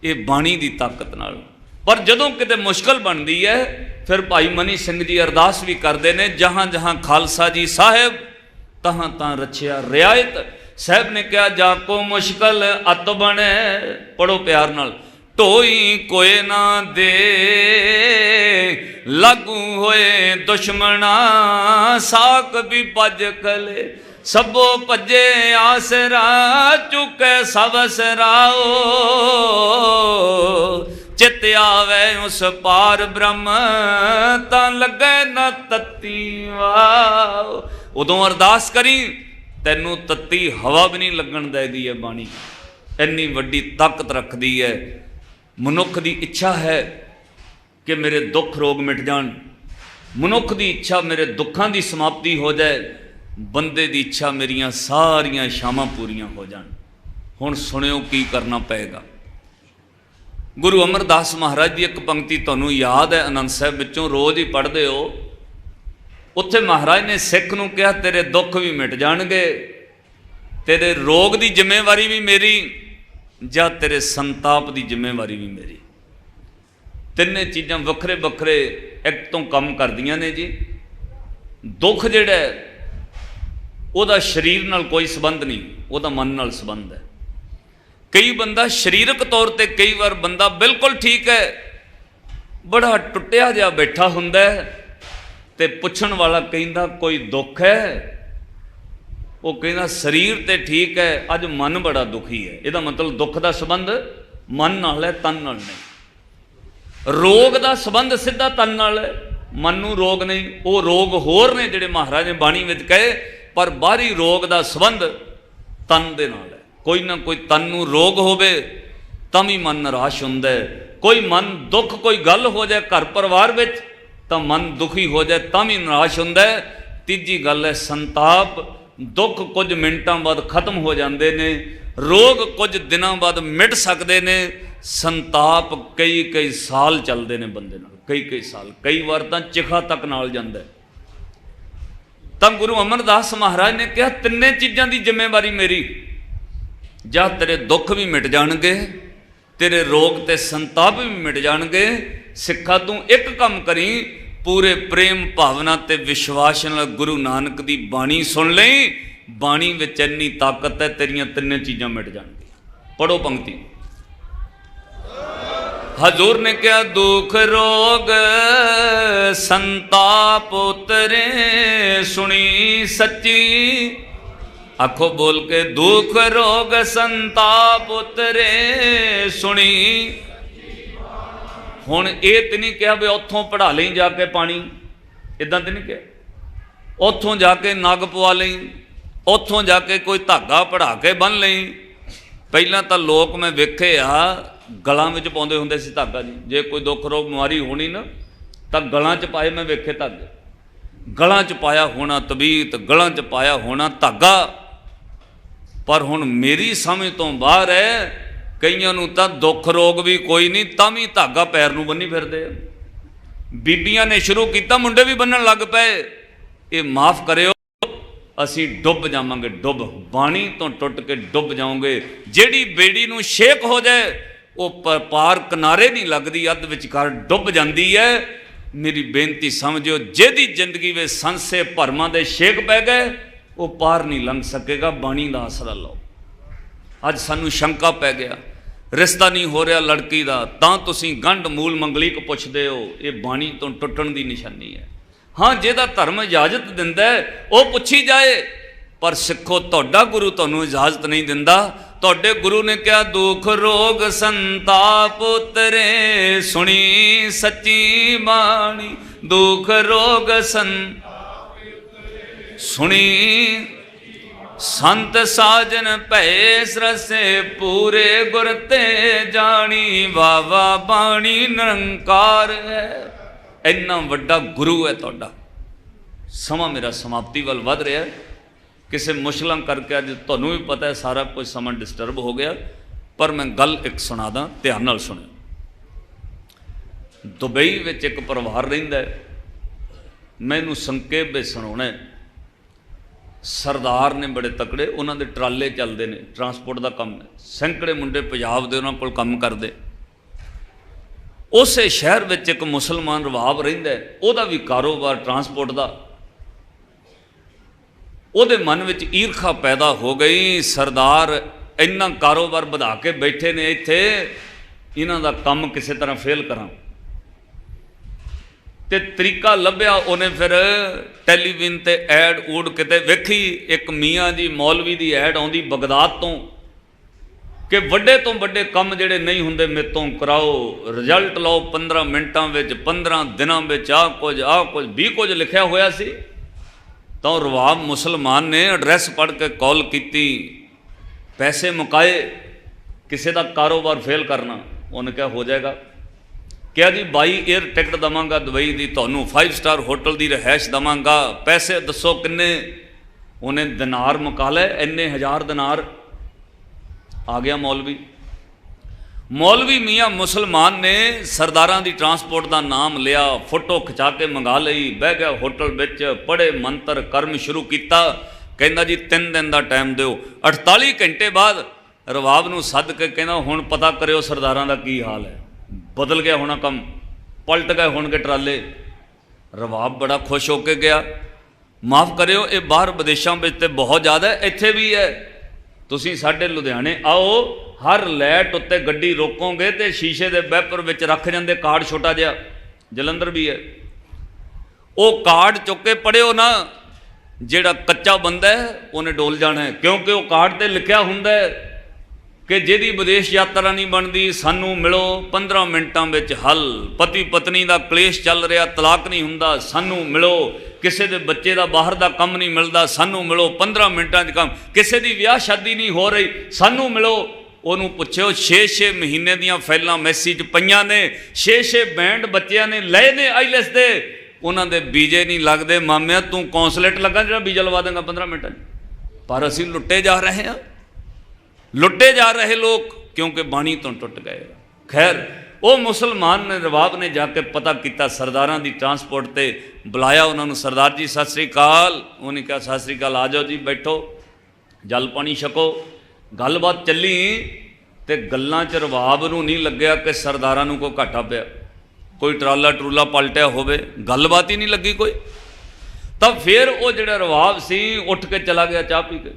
ਇਹ ਬਾਣੀ ਦੀ ਤਾਕਤ ਨਾਲ। ਪਰ ਜਦੋਂ ਕਿਤੇ ਮੁਸ਼ਕਲ ਬਣਦੀ ਹੈ ਫਿਰ ਭਾਈ ਮਨੀ ਸਿੰਘ ਜੀ ਅਰਦਾਸ ਵੀ ਕਰਦੇ ਨੇ, ਜਹਾਂ ਜਹਾਂ ਖਾਲਸਾ ਜੀ ਸਾਹਿਬ ਤਹਾਂ ਤਾਂ ਰਛਿਆ ਰਿਆਇਤ। ਸਾਹਿਬ ਨੇ ਕਿਹਾ ਜਾ ਕੋ ਮੁਸ਼ਕਲ ਅਤ ਬਣੇ, ਪੜੋ ਪਿਆਰ ਨਾਲ, ਢੋਈ ਕੋਏ ਨਾ ਦੇ ਲਾਗੂ ਹੋਏ ਦੁਸ਼ਮਣਾ, ਸਾਕ ਵੀ ਭਜ ਖਲੇ ਸਭੋ ਭਜੇ ਆਸਰਾ, ਚੁਕੇ ਸਭ ਸਰਾਓ ਚਿਤ ਆਵੇ ਉਸ ਪਾਰ ਬ੍ਰਹਮ, ਤਾਂ ਲੱਗੇ ਨਾ ਤੱਤੀ ਵਾਓ। ਉਦੋਂ ਅਰਦਾਸ ਕਰੀ ਤੈਨੂੰ ਤੱਤੀ ਹਵਾ ਵੀ ਨਹੀਂ ਲੱਗਣ ਦੇਦੀ ਹੈ ਬਾਣੀ। ਇੰਨੀ ਵੱਡੀ ਤਾਕਤ ਰੱਖਦੀ ਹੈ। ਮਨੁੱਖ ਦੀ ਇੱਛਾ ਹੈ ਕਿ ਮੇਰੇ ਦੁੱਖ ਰੋਗ ਮਿਟ ਜਾਣ, ਮਨੁੱਖ ਦੀ ਇੱਛਾ ਮੇਰੇ ਦੁੱਖਾਂ ਦੀ ਸਮਾਪਤੀ ਹੋ ਜਾਏ, ਬੰਦੇ ਦੀ ਇੱਛਾ ਮੇਰੀਆਂ ਸਾਰੀਆਂ ਸ਼ਾਮਾਂ ਪੂਰੀਆਂ ਹੋ ਜਾਣ। ਹੁਣ ਸੁਣਿਓ ਕੀ ਕਰਨਾ ਪਏਗਾ। ਗੁਰੂ ਅਮਰਦਾਸ ਮਹਾਰਾਜ ਦੀ ਇੱਕ ਪੰਕਤੀ ਤੁਹਾਨੂੰ ਯਾਦ ਹੈ, ਆਨੰਦ ਸਾਹਿਬ ਵਿੱਚੋਂ ਰੋਜ਼ ਹੀ ਪੜ੍ਹਦੇ ਹੋ। ਉੱਥੇ ਮਹਾਰਾਜ ਨੇ ਸਿੱਖ ਨੂੰ ਕਿਹਾ ਤੇਰੇ ਦੁੱਖ ਵੀ ਮਿਟ ਜਾਣਗੇ, ਤੇਰੇ ਰੋਗ ਦੀ ਜ਼ਿੰਮੇਵਾਰੀ ਵੀ ਮੇਰੀ, ਜਾਂ ਤੇਰੇ ਸੰਤਾਪ ਦੀ ਜ਼ਿੰਮੇਵਾਰੀ ਵੀ ਮੇਰੀ। ਤਿੰਨੇ ਚੀਜ਼ਾਂ ਵੱਖਰੇ ਵੱਖਰੇ ਇੱਕ ਤੋਂ ਕੰਮ ਕਰਦੀਆਂ ਨੇ ਜੀ। ਦੁੱਖ ਜਿਹੜਾ ਉਹਦਾ ਸਰੀਰ ਨਾਲ ਕੋਈ ਸੰਬੰਧ ਨਹੀਂ, ਉਹਦਾ ਮਨ ਨਾਲ ਸੰਬੰਧ ਹੈ। ਕਈ ਬੰਦਾ ਸਰੀਰਕ ਤੌਰ ਤੇ ਕਈ ਵਾਰ ਬੰਦਾ ਬਿਲਕੁਲ ਠੀਕ ਹੈ, ਬੜਾ ਟੁੱਟਿਆ ਜਿਹਾ ਬੈਠਾ ਹੁੰਦਾ ਹੈ, ਤੇ ਪੁੱਛਣ ਵਾਲਾ ਕਹਿੰਦਾ ਕੋਈ ਦੁੱਖ ਹੈ? ਉਹ ਕਹਿੰਦਾ ਸਰੀਰ ਤੇ ਠੀਕ ਹੈ, ਅੱਜ ਮਨ ਬੜਾ ਦੁਖੀ ਹੈ। ਇਹਦਾ ਮਤਲਬ ਦੁੱਖ ਦਾ ਸੰਬੰਧ ਮਨ ਨਾਲ ਹੈ, ਤਨ ਨਾਲ ਨਹੀਂ। ਰੋਗ ਦਾ ਸੰਬੰਧ ਸਿੱਧਾ ਤਨ ਨਾਲ ਹੈ, ਮਨ ਨੂੰ ਰੋਗ ਨਹੀਂ। ਉਹ ਰੋਗ ਹੋਰ ਨੇ ਜਿਹੜੇ ਮਹਾਰਾਜ ਨੇ ਬਾਣੀ ਵਿੱਚ ਕਹੇ, ਪਰ ਬਾਹਰੀ ਰੋਗ ਦਾ ਸੰਬੰਧ ਤਨ ਦੇ ਨਾਲ ਹੈ। ਕੋਈ ਨਾ ਕੋਈ ਤਨ ਨੂੰ ਰੋਗ ਹੋਵੇ ਤਾਂ ਵੀ ਮਨ ਨਿਰਾਸ਼ ਹੁੰਦਾ ਹੈ। ਕੋਈ ਮਨ ਦੁੱਖ, ਕੋਈ ਗੱਲ ਹੋ ਜਾਏ ਘਰ ਪਰਿਵਾਰ ਵਿੱਚ ਤਾਂ ਮਨ ਦੁਖੀ ਹੋ ਜਾਏ ਤਾਂ ਵੀ ਨਿਰਾਸ਼ ਹੁੰਦਾ ਹੈ। ਤੀਜੀ ਗੱਲ ਹੈ ਸੰਤਾਪ। ਦੁੱਖ ਕੁਝ ਮਿੰਟਾਂ ਬਾਅਦ ਖਤਮ ਹੋ ਜਾਂਦੇ ਨੇ, ਰੋਗ ਕੁਝ ਦਿਨਾਂ ਬਾਅਦ ਮਿਟ ਸਕਦੇ ਨੇ, ਸੰਤਾਪ ਕਈ ਕਈ ਸਾਲ ਚੱਲਦੇ ਨੇ ਬੰਦੇ ਨਾਲ, ਕਈ ਕਈ ਸਾਲ, ਕਈ ਵਾਰ ਤਾਂ ਚਿਖਾ ਤੱਕ ਨਾਲ ਜਾਂਦਾ। ਤਾਂ ਗੁਰੂ ਅਮਰਦਾਸ ਮਹਾਰਾਜ ਨੇ ਕਿਹਾ ਤਿੰਨੇ ਚੀਜ਼ਾਂ ਦੀ ਜ਼ਿੰਮੇਵਾਰੀ ਮੇਰੀ। ਜਾਂ ਤੇਰੇ ਦੁੱਖ ਵੀ ਮਿਟ ਜਾਣਗੇ, ਤੇਰੇ ਰੋਗ ਤੇ ਸੰਤਾਪ ਵੀ ਮਿਟ ਜਾਣਗੇ। ਸਿੱਖਾ ਤੂੰ ਇੱਕ ਕੰਮ ਕਰੀ, ਪੂਰੇ ਪ੍ਰੇਮ ਭਾਵਨਾ ਤੇ ਵਿਸ਼ਵਾਸ ਨਾਲ ਗੁਰੂ ਨਾਨਕ ਦੀ ਬਾਣੀ ਸੁਣ ਲਈ। ਬਾਣੀ ਵਿੱਚ ਇੰਨੀ ਤਾਕਤ ਹੈ, ਤੇਰੀਆਂ ਤਿੰਨੇ ਚੀਜ਼ਾਂ ਮਿਟ ਜਾਣਗੀਆਂ। ਪੜੋ ਪੰਕਤੀ। ਹਜ਼ੂਰ ਨੇ ਕਿਹਾ ਦੁੱਖ ਰੋਗ ਸੰਤਾਪ ਉਤਰੇ, ਸੁਣੀ ਸੱਚੀ। ਆਖੋ ਬੋਲ ਕੇ, ਦੁੱਖ ਰੋਗ ਸੰਤਾਪ ਉਤਰੇ, ਸੁਣੀ। ਹੁਣ ਇਹ ਤੇ ਨਹੀਂ ਕਿਹਾ ਵੀ ਉੱਥੋਂ ਪੜ੍ਹਾ ਲਈ ਜਾ ਕੇ ਪਾਣੀ, ਇਦਾਂ ਤੇ ਨਹੀਂ ਕਿਹਾ। ਉੱਥੋਂ ਜਾ ਕੇ ਨਗ ਪਵਾ ਲਈ, ਉੱਥੋਂ ਜਾ ਕੇ ਕੋਈ ਧਾਗਾ ਪੜ੍ਹਾ ਕੇ ਬੰਨ ਲਈ। ਪਹਿਲਾਂ ਤਾਂ ਲੋਕ ਮੈਂ ਵੇਖੇ ਆ ਗਲਾਂ ਵਿੱਚ ਪਾਉਂਦੇ ਹੁੰਦੇ ਸੀ ਧਾਗਾ ਜੀ। ਜੇ ਕੋਈ ਦੁੱਖ ਰੋਗ ਬਿਮਾਰੀ ਹੋਣੀ ਨਾ ਤਾਂ ਗਲਾਂ 'ਚ ਪਾਏ, ਮੈਂ ਵੇਖੇ ਧਾਗੇ। ਗਲਾਂ 'ਚ ਪਾਇਆ ਹੋਣਾ ਤਬੀਤ, ਗਲਾਂ 'ਚ ਪਾਇਆ ਹੋਣਾ ਧਾਗਾ। ਪਰ ਹੁਣ ਮੇਰੀ ਸਮਝ ਤੋਂ ਬਾਹਰ ਹੈ, ਕਈਆਂ ਨੂੰ ਤਾਂ ਦੁੱਖ ਰੋਗ ਵੀ ਕੋਈ ਨਹੀਂ ਤਾਂ ਵੀ ਧਾਗਾ ਪੈਰ ਨੂੰ ਬੰਨੀ ਫਿਰਦੇ ਆ। ਬੀਬੀਆਂ ਨੇ ਸ਼ੁਰੂ ਕੀਤਾ, ਮੁੰਡੇ ਵੀ ਬੰਨਣ ਲੱਗ ਪਏ। ਇਹ ਮਾਫ ਕਰਿਓ, ਅਸੀਂ ਡੁੱਬ ਜਾਵਾਂਗੇ, ਡੁੱਬ, ਬਾਣੀ ਤੋਂ ਟੁੱਟ ਕੇ ਡੁੱਬ ਜਾਓਗੇ। ਜਿਹੜੀ ਬੇੜੀ ਨੂੰ ਛੇਕ ਹੋ ਜਾਏ ਉਹ ਪਾਰ ਕਿਨਾਰੇ ਨਹੀਂ ਲੱਗਦੀ, ਅੱਧ ਵਿਚਕਾਰ ਡੁੱਬ ਜਾਂਦੀ ਹੈ। ਮੇਰੀ ਬੇਨਤੀ ਸਮਝਿਓ, ਜਿਹਦੀ ਜ਼ਿੰਦਗੀ ਵਿੱਚ ਸੰਸੇ ਭਰਮਾਂ ਦੇ ਛੇਕ ਪੈ ਗਏ ਉਹ ਪਾਰ ਨਹੀਂ ਲੰਘ ਸਕੇਗਾ। ਬਾਣੀ ਦਾ ਆਸਰਾ ਲਓ। ਅੱਜ ਸਾਨੂੰ ਸ਼ੰਕਾ ਪੈ ਗਿਆ, ਰਿਸ਼ਤਾ ਨਹੀਂ ਹੋ ਰਿਹਾ ਲੜਕੀ ਦਾ, ਤਾਂ ਤੁਸੀਂ ਗੰਢ ਮੂਲ ਮੰਗਲੀਕ ਪੁੱਛਦੇ ਹੋ। ਇਹ ਬਾਣੀ ਤੋਂ ਟੁੱਟਣ ਦੀ ਨਿਸ਼ਾਨੀ ਹੈ। ਹਾਂ, ਜਿਹਦਾ ਧਰਮ ਇਜਾਜ਼ਤ ਦਿੰਦਾ ਉਹ ਪੁੱਛੀ ਜਾਏ, ਪਰ ਸਿੱਖੋ ਤੁਹਾਡਾ ਗੁਰੂ ਤੁਹਾਨੂੰ ਇਜਾਜ਼ਤ ਨਹੀਂ ਦਿੰਦਾ। ਤੁਹਾਡੇ ਗੁਰੂ ਨੇ ਕਿਹਾ ਦੁੱਖ ਰੋਗ ਸੰਤਾਪ ਉਤਰੇ, ਸੁਣੀ ਸੱਚੀ ਬਾਣੀ। ਦੁੱਖ ਰੋਗ ਸੰਤਾਪ ਸੁਣੀ, ਸੰਤ ਸਾਜਨ ਭੈ ਸਰਸੇ, ਪੂਰੇ ਗੁਰ ਤੇ ਜਾਣੀ। ਵਾਵਾ ਬਾਣੀ ਨਿਰੰਕਾਰ ਹੈ। ਇੰਨਾ ਵੱਡਾ ਗੁਰੂ ਹੈ ਤੁਹਾਡਾ। ਸਮਾਂ ਮੇਰਾ ਸਮਾਪਤੀ ਵੱਲ ਵੱਧ ਰਿਹਾ, ਕਿਸੇ ਮੁਸ਼ਕਲਾਂ ਕਰਕੇ ਅੱਜ ਤੁਹਾਨੂੰ ਵੀ ਪਤਾ ਹੈ ਸਾਰਾ ਕੁਝ ਸਮਾਂ ਡਿਸਟਰਬ ਹੋ ਗਿਆ, ਪਰ ਮੈਂ ਗੱਲ ਇੱਕ ਸੁਣਾ ਦਾਂ, ਧਿਆਨ ਨਾਲ ਸੁਣਿਓ। ਦੁਬਈ ਵਿੱਚ ਇੱਕ ਪਰਿਵਾਰ ਰਹਿੰਦਾ ਹੈ, ਮੈਨੂੰ ਸੰਖੇਪ ਵਿੱਚ ਸੁਣਾਉਣਾ। ਸਰਦਾਰ ਨੇ ਬੜੇ ਤਕੜੇ, ਉਹਨਾਂ ਦੇ ਟਰਾਲੇ ਚੱਲਦੇ ਨੇ, ਟਰਾਂਸਪੋਰਟ ਦਾ ਕੰਮ ਹੈ। ਸੈਂਕੜੇ ਮੁੰਡੇ ਪੰਜਾਬ ਦੇ ਉਹਨਾਂ ਕੋਲ ਕੰਮ ਕਰਦੇ। ਉਸੇ ਸ਼ਹਿਰ ਵਿੱਚ ਇੱਕ ਮੁਸਲਮਾਨ ਰਵਾਬ ਰਹਿੰਦਾ, ਉਹਦਾ ਵੀ ਕਾਰੋਬਾਰ ਟਰਾਂਸਪੋਰਟ ਦਾ। ਉਹਦੇ ਮਨ ਵਿੱਚ ਈਰਖਾ ਪੈਦਾ ਹੋ ਗਈ, ਸਰਦਾਰ ਇੰਨਾ ਕਾਰੋਬਾਰ ਵਧਾ ਕੇ ਬੈਠੇ ਨੇ ਇੱਥੇ, ਇਹਨਾਂ ਦਾ ਕੰਮ ਕਿਸੇ ਤਰ੍ਹਾਂ ਫੇਲ ਕਰਾਂ। ਤੇ ਤਰੀਕਾ ਲੱਭਿਆ ਉਹਨੇ, ਫਿਰ ਟੈਲੀਵਿਜ਼ਨ ਤੇ ਐਡ ਊਡ ਕਿਤੇ ਵੇਖੀ, ਇੱਕ ਮੀਆਂ ਜੀ ਮੌਲਵੀ ਦੀ ਐਡ ਆਉਂਦੀ ਬਗਦਾਦ ਤੋਂ, ਕਿ ਵੱਡੇ ਤੋਂ ਵੱਡੇ ਕੰਮ ਜਿਹੜੇ ਨਹੀਂ ਹੁੰਦੇ ਮੇਰੇ ਤੋਂ ਕਰਾਓ, ਰਿਜ਼ਲਟ ਲਓ 15 ਮਿੰਟਾਂ ਵਿੱਚ, 15 ਦਿਨਾਂ ਵਿੱਚ, ਆਹ ਕੁਝ ਵੀ ਕੁਝ ਲਿਖਿਆ ਹੋਇਆ ਸੀ। ਤਾਂ ਰਵਾਬ ਮੁਸਲਮਾਨ ਨੇ ਐਡਰੈਸ ਪੜ੍ਹ ਕੇ ਕਾਲ ਕੀਤੀ, ਪੈਸੇ ਮੁਕਾਏ, ਕਿਸੇ ਦਾ ਕਾਰੋਬਾਰ ਫੇਲ ਕਰਨਾ। ਉਹਨੇ ਕਿਹਾ ਹੋ ਜਾਏਗਾ। ਕਿਹਾ ਜੀ 22 에ਅਰ ਟਿਕਟ ਦੇਵਾਂਗਾ ਦੁਬਈ ਦੀ, ਤੁਹਾਨੂੰ 5 ਸਟਾਰ ਹੋਟਲ ਦੀ ਰਿਹਾਇਸ਼ ਦੇਵਾਂਗਾ, ਪੈਸੇ ਦੱਸੋ ਕਿੰਨੇ। ਉਹਨੇ ਦਿਨਾਰ ਮੁਕਾ ਲਏ, ਇੰਨੇ 1000 ਦਿਨਾਰ। ਆ ਗਿਆ ਮੌਲਵੀ ਮੀਆਂ ਮੁਸਲਮਾਨ ਨੇ ਸਰਦਾਰਾਂ ਦੀ ਟਰਾਂਸਪੋਰਟ ਦਾ ਨਾਮ ਲਿਆ, ਫੋਟੋ ਖਿਚਾ ਕੇ ਮੰਗਾ ਲਈ, ਬਹਿ ਗਿਆ ਹੋਟਲ ਵਿੱਚ, ਪੜ੍ਹੇ ਮੰਤਰ ਕਰਮ ਸ਼ੁਰੂ ਕੀਤਾ। ਕਹਿੰਦਾ ਜੀ 3 ਦਿਨ ਦਾ ਟਾਈਮ ਦਿਓ। 48 ਘੰਟੇ ਬਾਅਦ ਰਵਾਬ ਨੂੰ ਸੱਦ ਕੇ ਕਹਿੰਦਾ ਹੁਣ ਪਤਾ ਕਰਿਓ ਸਰਦਾਰਾਂ ਦਾ ਕੀ ਹਾਲ ਹੈ। ਬਦਲ ਗਿਆ ਹੋਣਾ ਕੰਮ, ਪਲਟ ਗਏ ਹੋਣਗੇ ਟਰਾਲੇ। ਰਵਾਬ ਬੜਾ ਖੁਸ਼ ਹੋ ਕੇ ਗਿਆ। ਮਾਫ ਕਰਿਓ, ਇਹ ਬਾਹਰ ਵਿਦੇਸ਼ਾਂ ਵਿੱਚ ਤੇ ਬਹੁਤ ਜ਼ਿਆਦਾ, ਇੱਥੇ ਵੀ ਹੈ। ਤੁਸੀਂ ਸਾਡੇ ਲੁਧਿਆਣੇ ਆਓ, ਹਰ ਲਾਈਟ ਉੱਤੇ ਗੱਡੀ ਰੋਕੋਗੇ ਤੇ ਸ਼ੀਸ਼ੇ ਦੇ ਵੈਪਰ ਵਿੱਚ ਰੱਖ ਜਾਂਦੇ ਕਾਰਡ ਛੋਟਾ ਜਿਹਾ, ਜਲੰਧਰ ਵੀ ਹੈ। ਉਹ ਕਾਰਡ ਚੁੱਕ ਕੇ ਪੜ੍ਹਿਓ ਨਾ, ਜਿਹੜਾ ਕੱਚਾ ਬੰਦਾ ਹੈ ਉਹਨੇ ਡੋਲ ਜਾਣਾ, ਕਿਉਂਕਿ ਉਹ ਕਾਰਡ ਤੇ ਲਿਖਿਆ ਹੁੰਦਾ ਹੈ ਕਿ ਜਿਹਦੀ ਵਿਦੇਸ਼ ਯਾਤਰਾ ਨਹੀਂ ਬਣਦੀ ਸਾਨੂੰ ਮਿਲੋ 15 ਮਿੰਟਾਂ ਵਿੱਚ ਹੱਲ, ਪਤੀ ਪਤਨੀ ਦਾ ਕਲੇਸ਼ ਚੱਲ ਰਿਹਾ, ਤਲਾਕ ਨਹੀਂ ਹੁੰਦਾ, ਸਾਨੂੰ ਮਿਲੋ, ਕਿਸੇ ਦੇ ਬੱਚੇ ਦਾ ਬਾਹਰ ਦਾ ਕੰਮ ਨਹੀਂ ਮਿਲਦਾ, ਸਾਨੂੰ ਮਿਲੋ 15 ਮਿੰਟਾਂ 'ਚ ਕੰਮ, ਕਿਸੇ ਦੀ ਵਿਆਹ ਸ਼ਾਦੀ ਨਹੀਂ ਹੋ ਰਹੀ, ਸਾਨੂੰ ਮਿਲੋ। ਉਹਨੂੰ ਪੁੱਛਿਓ 6-6 ਮਹੀਨੇ ਦੀਆਂ ਫਾਈਲਾਂ ਮੈਸੇਜ ਪਈਆਂ ਨੇ, 6-6 ਬੈਂਡ ਬੱਚਿਆਂ ਨੇ ਲਏ ਨੇ ਆਈਲੈਸ ਦੇ, ਉਹਨਾਂ ਦੇ ਵੀਜ਼ੇ ਨਹੀਂ ਲੱਗਦੇ। ਮਾਮਿਆਂ ਤੂੰ ਕੌਂਸਲੇਟ ਲੱਗਾ ਜਿਹੜਾ ਵੀਜ਼ਾ ਲਵਾ ਦੇਂਗਾ 15 ਮਿੰਟਾਂ 'ਚ। ਪਰ ਅਸੀਂ ਲੁੱਟੇ ਜਾ ਰਹੇ ਹਾਂ, ਲੁੱਟੇ ਜਾ ਰਹੇ ਲੋਕ, ਕਿਉਂਕਿ ਬਾਣੀ ਤੋਂ ਟੁੱਟ ਗਏ। ਖੈਰ, ਉਹ ਮੁਸਲਮਾਨ ਨੇ, ਰਵਾਬ ਨੇ ਜਾ ਕੇ ਪਤਾ ਕੀਤਾ, ਸਰਦਾਰਾਂ ਦੀ ਟਰਾਂਸਪੋਰਟ ਤੇ ਬੁਲਾਇਆ ਉਹਨਾਂ ਨੂੰ। ਸਰਦਾਰ ਜੀ ਸਤਿ ਸ੍ਰੀ ਅਕਾਲ। ਉਹਨੇ ਕਿਹਾ ਸਤਿ ਸ੍ਰੀ ਅਕਾਲ, ਆ ਜਾਓ ਜੀ, ਬੈਠੋ, ਜਲ ਪਾਣੀ ਛਕੋ। ਗੱਲਬਾਤ ਚੱਲੀ ਤੇ ਗੱਲਾਂ 'ਚ ਰਵਾਬ ਨੂੰ ਨਹੀਂ ਲੱਗਿਆ ਕਿ ਸਰਦਾਰਾਂ ਨੂੰ ਕੋਈ ਘਾਟਾ ਪਿਆ, ਕੋਈ ਟਰਾਲਾ ਟਰੂਲਾ ਪਲਟਿਆ ਹੋਵੇ, ਗੱਲਬਾਤ ਹੀ ਨਹੀਂ ਲੱਗੀ ਕੋਈ। ਤਾਂ ਫਿਰ ਉਹ ਜਿਹੜਾ ਰਵਾਬ ਸੀ ਉੱਠ ਕੇ ਚਲਾ ਗਿਆ ਚਾਹ ਪੀ ਕੇ।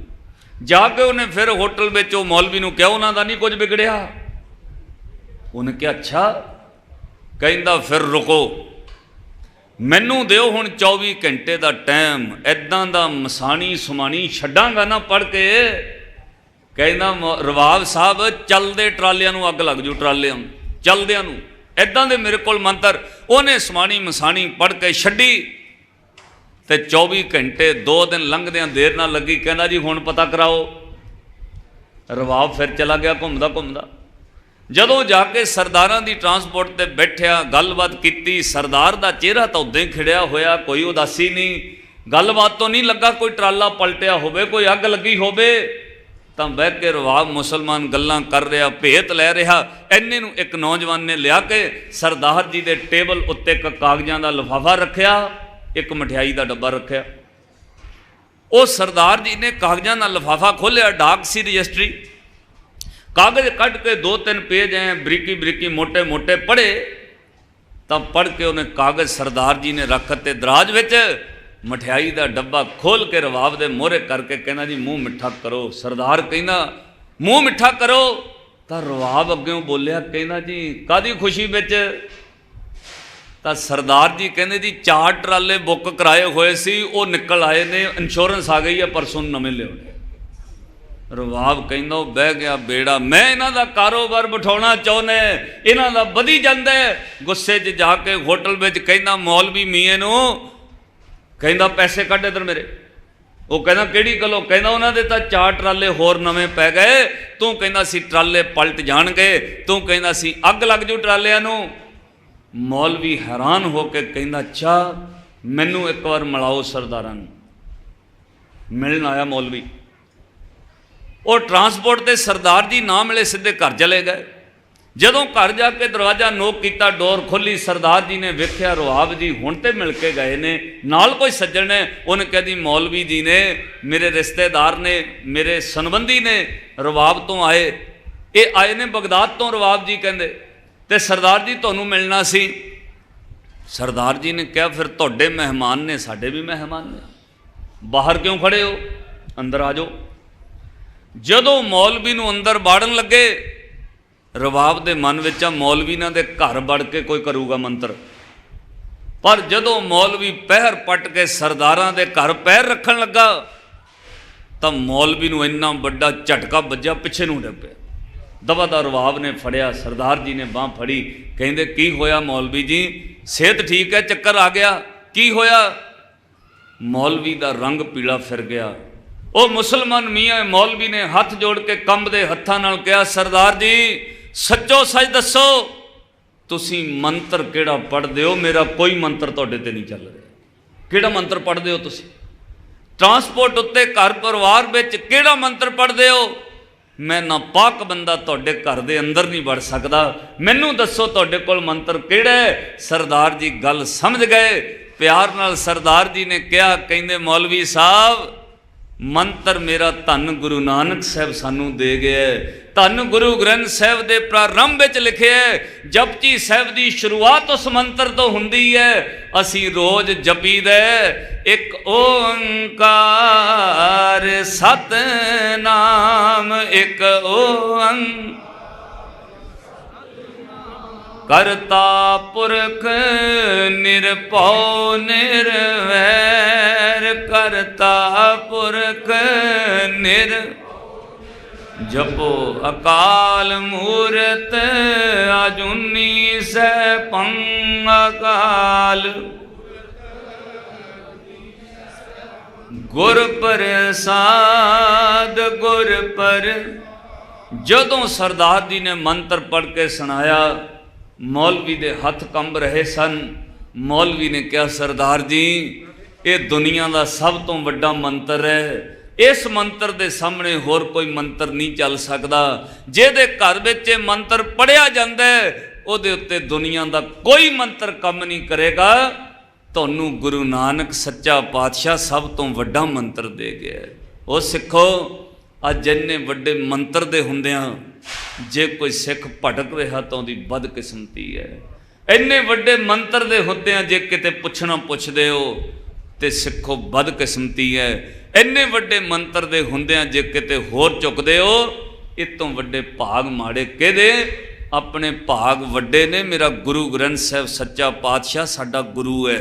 ਜਾ ਕੇ ਉਹਨੇ ਫਿਰ ਹੋਟਲ ਵਿੱਚ ਉਹ ਮੌਲਵੀ ਨੂੰ ਕਿਹਾ ਉਹਨਾਂ ਦਾ ਨਹੀਂ ਕੁਝ ਵਿਗੜਿਆ। ਉਹਨੇ ਕਿਹਾ ਅੱਛਾ। ਕਹਿੰਦਾ ਫਿਰ ਰੁਕੋ, ਮੈਨੂੰ ਦਿਓ ਹੁਣ 24 ਘੰਟੇ ਦਾ ਟਾਈਮ, ਇੱਦਾਂ ਦਾ ਮਸਾਣੀ ਸੁਮਾਣੀ ਛੱਡਾਂਗਾ ਨਾ ਪੜ੍ਹ ਕੇ। ਕਹਿੰਦਾ ਰਵਾਬ ਸਾਹਿਬ ਚੱਲਦੇ ਟਰਾਲਿਆਂ ਨੂੰ ਅੱਗ ਲੱਗ ਜੂ, ਟਰਾਲਿਆਂ ਨੂੰ ਚੱਲਦਿਆਂ ਨੂੰ, ਇੱਦਾਂ ਦੇ ਮੇਰੇ ਕੋਲ ਮੰਤਰ। ਉਹਨੇ ਸਮਾਣੀ ਮਸਾਣੀ ਪੜ੍ਹ ਕੇ ਛੱਡੀ ਤੇ 24 ਘੰਟੇ 2 ਦਿਨ ਲੰਘਦਿਆਂ ਦੇਰ ਨਾ ਲੱਗੀ। ਕਹਿੰਦਾ ਜੀ ਹੁਣ ਪਤਾ ਕਰਾਓ। ਰਵਾਬ ਫਿਰ ਚਲਾ ਗਿਆ ਘੁੰਮਦਾ ਘੁੰਮਦਾ। ਜਦੋਂ ਜਾ ਕੇ ਸਰਦਾਰਾਂ ਦੀ ਟਰਾਂਸਪੋਰਟ ਤੇ ਬੈਠਿਆ, ਗੱਲਬਾਤ ਕੀਤੀ, ਸਰਦਾਰ ਦਾ ਚਿਹਰਾ ਤਾਂ ਉੱਦਾਂ ਹੀ ਖਿੜਿਆ ਹੋਇਆ, ਕੋਈ ਉਦਾਸੀ ਨਹੀਂ। ਗੱਲਬਾਤ ਤੋਂ ਨਹੀਂ ਲੱਗਾ ਕੋਈ ਟਰਾਲਾ ਪਲਟਿਆ ਹੋਵੇ, ਕੋਈ ਅੱਗ ਲੱਗੀ ਹੋਵੇ। ਤਾਂ ਬਹਿ ਕੇ ਰਵਾਬ ਮੁਸਲਮਾਨ ਗੱਲਾਂ ਕਰ ਰਿਹਾ, ਭੇਤ ਲੈ ਰਿਹਾ। ਇੰਨੇ ਨੂੰ ਇੱਕ ਨੌਜਵਾਨ ਨੇ ਲਿਆ ਕੇ ਸਰਦਾਰ ਜੀ ਦੇ ਟੇਬਲ ਉੱਤੇ ਇੱਕ ਕਾਗਜ਼ਾਂ ਦਾ ਲਿਫਾਫਾ ਰੱਖਿਆ, ਇੱਕ ਮਠਿਆਈ ਦਾ ਡੱਬਾ ਰੱਖਿਆ। वो सरदार जी ने कागजां का लिफाफा खोलिया, डाक सी रजिस्ट्री, कागज कट के 2-3 पेज हैं बरीकी बरीकी मोटे मोटे पढ़े, तब पढ़ के उन्हें कागज सरदार जी ने रख ते दराज विच मठियाई का डब्बा खोल के रवाब दे मोहरे करके कहना जी मूँह मिठा करो। सरदार कहना मूँह मिठा करो, तो रवाब अग्यों बोलिया कहना जी कादी खुशी बिच? तो सरदार जी कहते जी 4 ट्राले बुक कराए हुए सी, वो निकल आए ने, इंश्योरेंस आ गई है, परसों नवे लिया। रवाब कहना बह गया बेड़ा, मैं इन्हों का कारोबार बिठाना चाहना, इन्हों का बधी जाता है। गुस्से च जाके होटल में कहना मौलवी मीए नू कहना पैसे कढ़ इधर मेरे। वो कहना किहड़ी गलों? कहना उन्होंने तो 4 ट्राले होर नवे पै गए, तू कहना सी ट्राले पलट जाणगे, तू कहना सी अग लग जू ट्रालियां नू। मौलवी हैरान होकर कहना अच्छा मैनू एक बार मिलाओ सरदारां नू। मिलन आया मौलवी, और ट्रांसपोर्ट के सरदार जी ना मिले, सीधे घर चले गए। जदों घर जाके दरवाजा नोक किया, डोर खोली, सरदार जी ने वेख्या रवाब जी हुण ते मिल के गए ने, नाल कोई सज्जन ने। उन्हें कह दी मौलवी जी ने, मेरे रिश्तेदार ने, मेरे संबंधी ने, रवाब तो आए, ये आए ने बगदाद तो। रवाब जी कहते ते सरदार जी तुहानू मिलना सी। सरदार जी ने कहा फिर तुहाडे मेहमान ने, साडे भी मेहमान ने, बाहर क्यों खड़े हो, अंदर आ जाओ। जदों मौलवी नू अंदर बाड़न लगे, रवाब दे मन विच मौलवी इन्हां दे घर वड़ के कोई करूगा मंत्र, पर जदों मौलवी पैर पट के सरदारां दे घर पैर रखन लगा, तो मौलवी नू इन्ना बड़ा झटका बज्जा, पिछे नू डे पे। दबा रवाब ने फड़िया, सरदार जी ने बांह फड़ी, कहंदे की होया मौलवी जी? सेहत ठीक है? चक्कर आ गया? की होया? मौलवी का रंग पीला फिर गया। वो मुसलमान मियाँ मौलवी ने हथ जोड़ के कंबदे हत्थां नाल कहा, सरदार जी सच्चो सच दसो, तुसी मंत्र किहड़ा पढ़दे हो? मेरा कोई मंत्र तुहाडे ते नहीं चल रहा। किहड़ा मंत्र पढ़दे हो तुसी? ट्रांसपोर्ट उत्ते घर परिवार विच किहड़ा मंत्र पढ़दे हो? मैं ना पाक बंदा तुहाडे घर दे अंदर नहीं वड़ सकदा, मैनू दसो तुहाडे कोल मंत्र किहड़ा है? सरदार जी गल समझ गए। प्यार नाल सरदार जी ने कहा, कहंदे मौलवी साहब मंत्र मेरा धन गुरु नानक साहब सानू दे गया है। धन गुरु ग्रंथ साहब के प्रारंभ में लिखे है, जपजी साहब की शुरुआत उस मंत्र तो हुंदी है, असी रोज जपी दे एक ओंकार सतनाम, एक ओंकार करता पुरख निरभौ निर्वैर, करता पुरख निर जपो अकाल मूरत अजूनी सैभं अकाल, गुर प्रसाद गुर पर। जदों सरदार जी ने मंत्र पढ़ के सुनाया, मौलवी दे हथ कंब रहे सन। मौलवी ने कहा, सरदार जी ये दुनिया का सब तो वड्डा मंत्र है, इस मंत्र के सामने होर कोई मंत्र नहीं चल सकता। जेदे घर विच मंत्र पढ़िया जाता है, उहदे उत्ते दुनिया का कोई मंत्र काम नहीं करेगा। तुहानू गुरु नानक सच्चा पातशाह सब तो वड्डा मंत्र दे गया। वो सिखो, अज इन्ने वड्डे मंत्र दे हुंदियां जे कोई सिख भटक रहा तो उहदी बदकिस्मती है। इन्ने वड्डे मंत्र दे हुंदियां जे किते पुछना पुछदे हो ते सिखो बदकिस्मती है। इन्ने वड्डे मंत्र दे हुंदियां जे किते होर चुकदे हो, इतों वड्डे भाग माड़े किहदे? अपने भाग वड्डे ने। मेरा गुरु ग्रंथ साहब सच्चा पातशाह साडा गुरु है।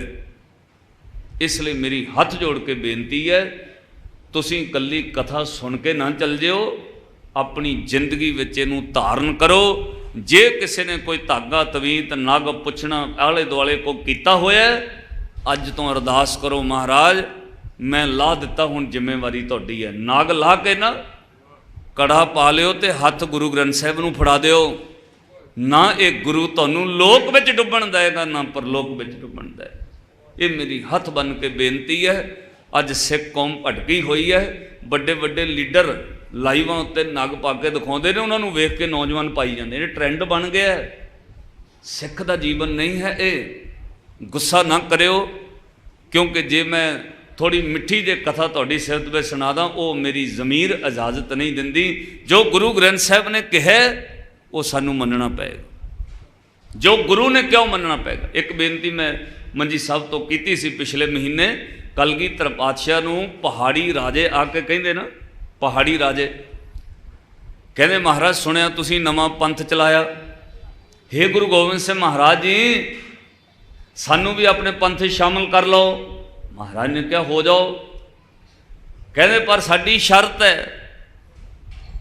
इसलिए मेरी हथ जोड़ के बेनती है, तुसीं कल्ली कथा सुन के ना चल जिओ, अपनी जिंदगी विच इहनूं धारण करो। जे किसी ने कोई धागा तवीत नग पुछना आले दुआले को कीता होया, अज तो अरदास करो, महाराज मैं ला दिता, हुण जिम्मेवारी तुहाडी है। नग ला के ना कड़ा पा लिओ ते हथ गुरु ग्रंथ साहिब नूं फड़ा दिओ। ना ये गुरु तुहानूं लोक विच डुब्बण देगा, ना परलोक विच डुब्बण देगा। ये मेरी हथ बन के बेनती है। अज सिख कौम भटकी हुई है। बड़े बड़े लीडर लाइवां उत्ते नग पा के दिखाउंदे ने, उन्हां नूं वेख के नौजवान पाई जांदे ने। ट्रेंड बन गया है। सिख दा जीवन नहीं है ये। गुस्सा ना करिओ, क्योंकि जे मैं थोड़ी मिठी जे कथा तुहाडी सिफत में सुना दा, वो मेरी ज़मीर इजाजत नहीं दिंदी। जो गुरु ग्रंथ साहब ने कहा वो सानू मनना पेगा, जो गुरु ने क्यों मनना पेगा। एक बेनती मैं मंजी साहब तो की सी पिछले महीने, कलगीधर पातशाह नूं पहाड़ी राजे आके कहंदे ना, पहाड़ी राजे कहंदे महाराज सुनिया तुसीं नवां पंथ चलाया, हे गुरु गोबिंद सिंह महाराज जी सानू भी अपने पंथ शामिल कर लो। महाराज ने क्या हो जाओ, कहते पर साडी शर्त है।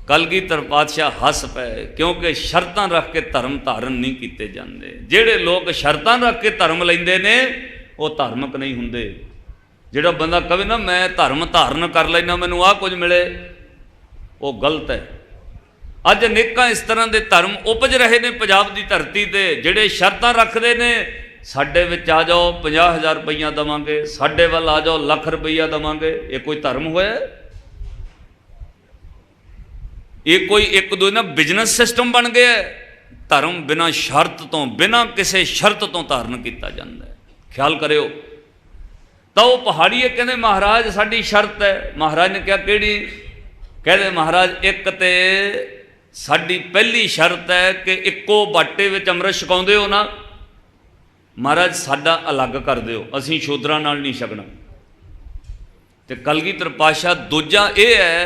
कलगीधर पातशाह हस पे, क्योंकि शर्तां रख के धर्म धारण नहीं किए जाते। जेड़े लोग शर्तां रख के धर्म लेंदे ने वो धार्मिक नहीं हुंदे। जेड़ा बंदा कहे ना मैं धर्म धारण कर लेना मैनू आ कुछ मिले, वो गलत है। अज अनेकां इस तरह के धर्म उपज रहे ने पंजाब की धरती ते, जेड़े शर्तां रखते ने साडे विच आ जाओ 50,000 रुपया देवांगे, साडे वाल आ जाओ लाख रुपया देवांगे। ये कोई धर्म होया? ये कोई एक दो ना बिजनेस सिस्टम बन गया है। धर्म बिना शर्त तो, बिना किसी शर्त तो धारण किया जाता है। ख्याल करियो। तो वो पहाड़ी है कहते महाराज साडी शर्त है। महाराज ने क्या केड़ी? कहते महाराज एक ते साडी पहली शर्त है कि इक्को बाटे विच अमृत छकाउंदे हो ना, महाराज साडा अलग कर दिओ, असीं शूद्रां नाल नहीं छकना। ते कलगीधर पातशाह दूजा ये है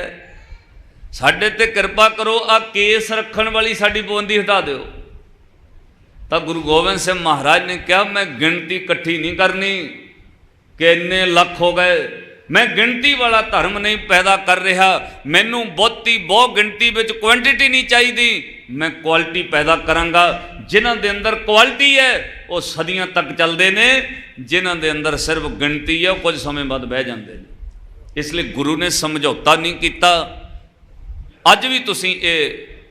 साडे ते किरपा करो आ केस रखण वाली साडी पाबंदी हटा दिओ। तो गुरु गोबिंद सिंह महाराज ने कहा मैं गिणती इकट्ठी नहीं करनी कि इन्ने लख हो गए, मैं गिणती वाला धर्म नहीं पैदा कर रहा। मैनू बहुत गिणती विच क्वांटिटी नहीं चाहिए, मैं क्वालिटी पैदा करांगा। जिन्हां दे अंदर क्वालिटी है वो सदियां तक चलते ने, जिन्हां दे अंदर सिर्फ गिणती है वो कुछ समय बाद बह जाते हैं। इसलिए गुरु ने समझौता नहीं किया। अज भी तुसीं ये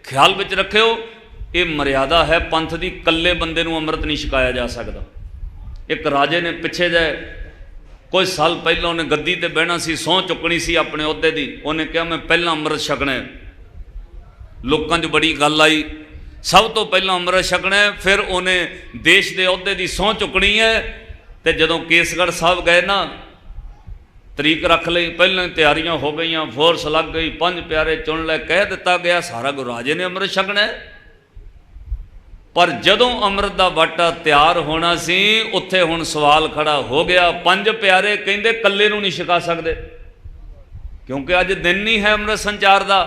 ख्याल विच रखियो, ये मर्यादा है पंथ की। कल्ले बंदे नूं अमृत नहीं छकाया जा सकता। एक राजे ने पिछे जाए कुछ साल पहले उन्हें गद्दी ते बहना सी, सौं चुकनी सी अपने अहुदे की। उन्हें कहा मैं पहला अमृत छकना है। लोगों च बड़ी गल आई, सब तो पहला अमृत छकना है, फिर उन्हें देश के अहुदे की सौं चुकनी है। तो जदों केसगढ़ साहब गए ना, तरीक रख ली, पहले तैयारियां हो गई, फोर्स लग गई, 5 प्यारे चुन ले, कह दिता गया सारा गुरु राजे ने अमृत छकना है। पर जदों अमृत का बाटा तैयार होना सी, उत्थे हुण सवाल खड़ा हो गया। 5 प्यारे कहंदे कल्ले नूं नहीं छका सकते, क्योंकि अज दिन नहीं है अमृत संचार का।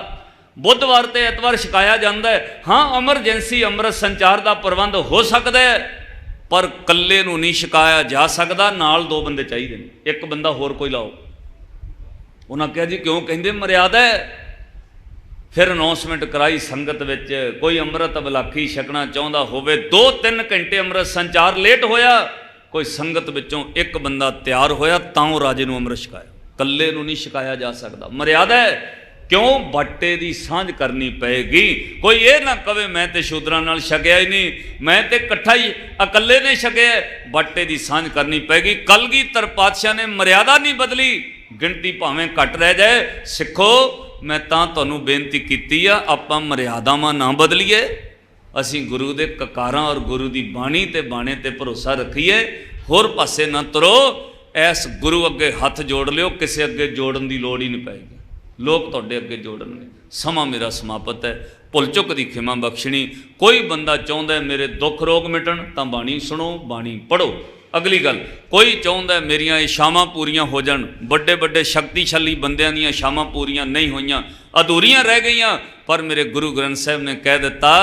बुधवार ते एतवार छकाया जाता है। हाँ एमरजेंसी अमृत संचार का प्रबंध हो सकता है, पर कल्ले नूं नहीं छकाया जा सकता, नाल 2 बंदे चाहिए ने, एक बंदा होर कोई लाओ। उन्होंने कहा जी क्यों? कहंदे मर्यादा है। फिर अनाउंसमेंट कराई संगत विच, कोई अमृत बलाखी छकना चाहता होवे, 2-3 घंटे अमृत संचार लेट होया, कोई संगत विचों एक बंदा तैयार होया तां राजे नूं अमृत छकाया। कल्ले नूं नहीं छकाया जा सकता, मर्यादा है। क्यों? बाटे की सांझ करनी पेगी। कोई ये ना कवे मैं तो शूद्रां नाल छकिया ही नहीं, मैं तो इकट्ठा ही अकले ने छकिया। बाटे की सांझ करनी पेगी। कलगीधर पातशाह ने मर्यादा नहीं बदली, गिणती भावें घट रह जाए। सिखो मैं तां तुहानूं बेनती कीती आ, आपां मर्यादावां ना बदलीए, असीं गुरु दे ककारां और गुरु दी बाणी ते बाणे ते भरोसा रखीए, होर पासे ना तुरो। इस गुरु अगे हथ जोड़ लिओ, किसी अगे जोड़न की लोड़ ही नहीं पैगी। लोग तुहाडे अगे जोड़नगे। समा मेरा समापत है। भुल चुक की खिमा बख्शणी। कोई बंदा चाहुंदा है मेरे दुख रोग मिटण तां बाणी सुनो, बाणी पढ़ो। अगली गल, कोई चाहुंदा है मेरियां इच्छावां पूरियां हो जाण, बड़े बड़े शक्तिशाली बंदियां दीयां इच्छावां पूरियां नहीं होईयां, अधूरियां रह गईयां, पर मेरे गुरु ग्रंथ साहब ने कह दिता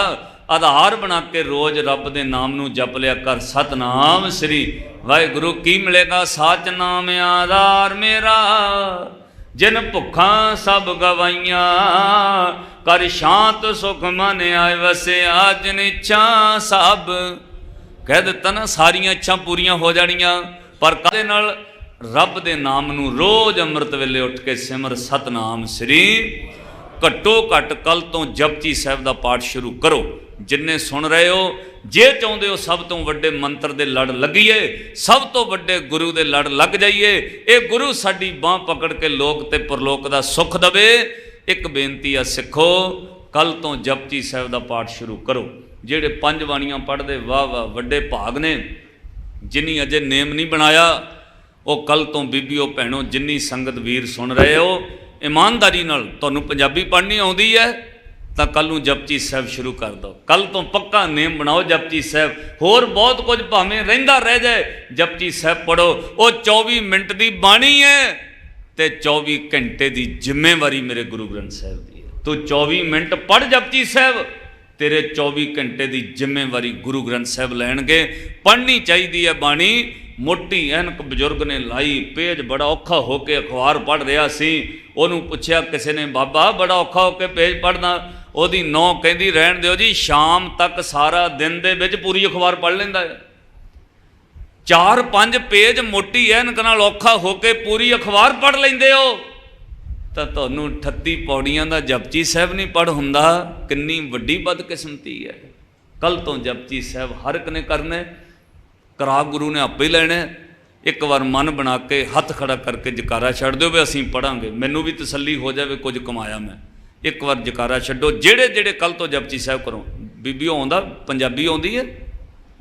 आधार बना के रोज़ रब दे नाम नूं जप लिया कर, सतनाम श्री वाहिगुरू। की मिलेगा? सच नाम आधार मेरा, जिन भुखा सब गवाइया, कर शांत सुख मन आए वसे आज निच्छा सब। कह दिता ना सारियां इच्छा पूरियां हो जानियां, पर काहदे नाल? रब दे नाम नूं रोज़ अमृत वेले उठ के सिमर सतनाम श्री। घट्टो घट कल तो जपजी साहिब का पाठ शुरू करो। जिन्ने सुन रहे हो, जे चाहते हो सब तो वड्डे मंत्र दे लड़ लगिए, सब तो वड्डे गुरु दे लड़ लग जाइए। ये गुरु साडी बांह पकड़ के लोक ते परलोक दा सुख दवे। एक बेनती आ सिखो, कल तो जपजी साहिब का पाठ शुरू करो। जेड़े 5 बाणियां पढ़दे वाह वाह वड्डे भाग ने। जिन्नी अजे नेम नहीं बनाया वो कल तो बीबीओ भैनों जिन्नी संगत वीर सुन रहे हो, ईमानदारी नाल तुहानूं पंजाबी पढ़नी आउंदी है तो कल नूं जपजी साहब शुरू कर दो। कल तो पक्का नेम बनाओ जपजी साहब। होर बहुत कुछ भावें रहिंदा रह जाए, जपजी साहब पढ़ो। वो 24 मिनट की बाणी है तो 24 घंटे की जिम्मेवारी मेरे गुरु ग्रंथ साहब की है। तू 24 मिनट पढ़ जपजी साहब, तेरे 24 घंटे की जिम्मेवारी गुरु ग्रंथ साहब लैणगे। पढ़नी चाहिए है बाणी। मोटी ऐनक बजुर्ग ने लाई, पेज बड़ा औखा होके अखबार पढ़ रहा सी। ओनू पुछया किसी ने, बाबा बड़ा औखा होके पेज पढ़ना? ओदी नौ कहती रहन दिओ जी, शाम तक सारा दिन दे विच पूरी अखबार पढ़ लेंदा है। 4-5 पेज मोटी ऐनक नाल औखा होके पूरी अखबार पढ़ लेंदे हो तो तुहानूं 38 पौड़ियां दा जपजी साहब नहीं पढ़ हुंदा। किन्नी वड्डी बदकिस्मती है। कल तो जपजी साहब हर एक ने करने, करा गुरु ने आपे ही लेने। एक बार मन बना के हथ खड़ा करके जकारा छड़ दो भी असीं पढ़ांगे, मैनू भी तसल्ली हो जाए कुछ कमाया मैं। एक बार जकारा छड्डो। जेड़े जेड़े कल तो जपजी साहब करो। बीबी आउंदा पंजाबी आउंदी है,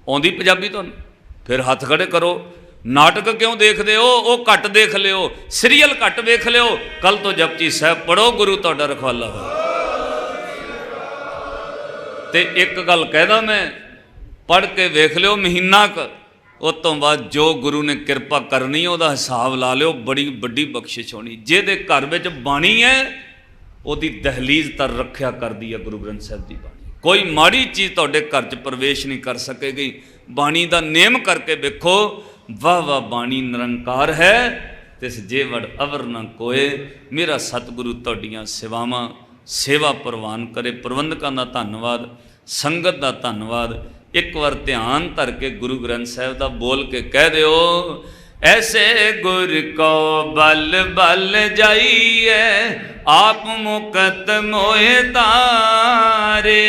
आउंदी पंजाबी तुहानूं? फिर हथ खड़े करो। नाटक क्यों देखते हो? वो घट देख लियो, सीरीयल घट देख लियो। कल तो जपजी साहब पढ़ो, गुरु तुहाडा रखवाला हो। ते एक गल कहदा मैं, पढ़ के वेख लियो महीना क, उस तो बाद जो गुरु ने किरपा करनी वह हिसाब ला लियो, बड़ी वड्डी बख्शिश होनी। जिहदे घर विच बाणी है उसकी दहलीज तर रखिया करदी है गुरु ग्रंथ साहब की बाणी। कोई माड़ी चीज़ तुहाडे घर च प्रवेश नहीं कर सकेगी। बाणी का नेम करके वेखो, वाह वाह बाणी निरंकार है, तिस जेवड़ अवर न कोए। मेरा सतगुरु तुहाडीआं सेवावां सेवा प्रवान करे। प्रबंधकां दा धन्नवाद, संगत का धन्नवाद। एक बार ध्यान धर के गुरु ग्रंथ साहब का बोल के कह दिओ, ऐसे गुर को बल बल जाइए, आप मुकत मोहे तारे।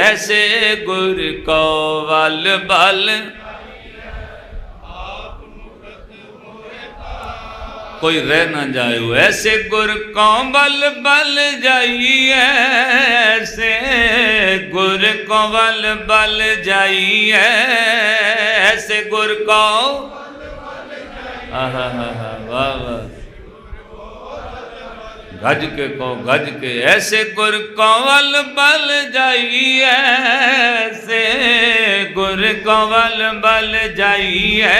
ऐसे गुर को बल बल, कोई रह ना जाए। ऐसे गुर को बल बल जाइए, ऐसे गुर को बल बल जाइए, ऐसे गुर को, वाह वाह, गज के को गज के, ऐसे गुर को बल बल जाइए, ऐसे गुर को बल बल जाइए,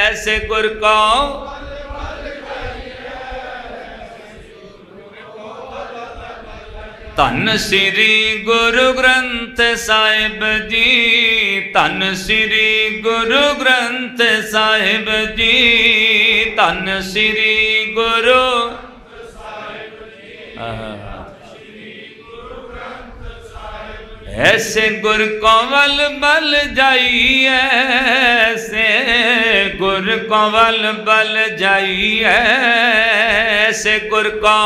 ऐसे गुर को, धन श्री गुरु ग्रंथ साहिब जी, धन श्री गुरु ग्रंथ साहिब जी, धन श्री गुरु, ऐसे गुर को बल बल जाइए, ऐसे गुर को बल बल जाइए, ऐसे गुर को,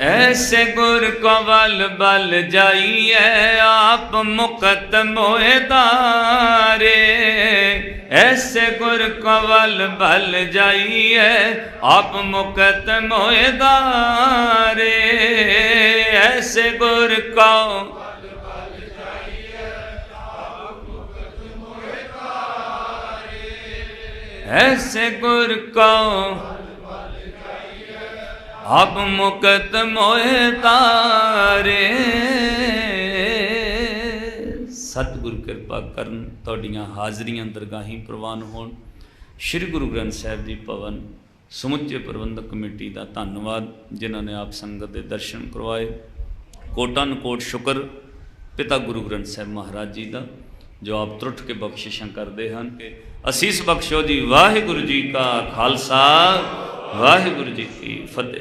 ऐसे गुर को बल बल जाइए, आप मुकत मोहे तारे। ऐसे गुर को बल बल जाइए, आप मुकत मोहे तारे। ऐसे गुर को, ऐसे गुर को, आप मुकत मोहे तारे। सतगुरु कृपा करन, तुहाडीआं हाज़रियां दरगाही प्रवान होण। श्री गुरु ग्रंथ साहिब जी भवन समुचे प्रबंधक कमेटी का धन्नवाद, जिन्हों ने आप संगत के दर्शन करवाए। कोटन कोट शुक्र पिता गुरु ग्रंथ साहिब महाराज जी का, जो आप त्रुट के बख्शिशां करते हैं। असीस बख्शो जी। वाहिगुरु जी का खालसा, वाहिगुरु जी की फतेह।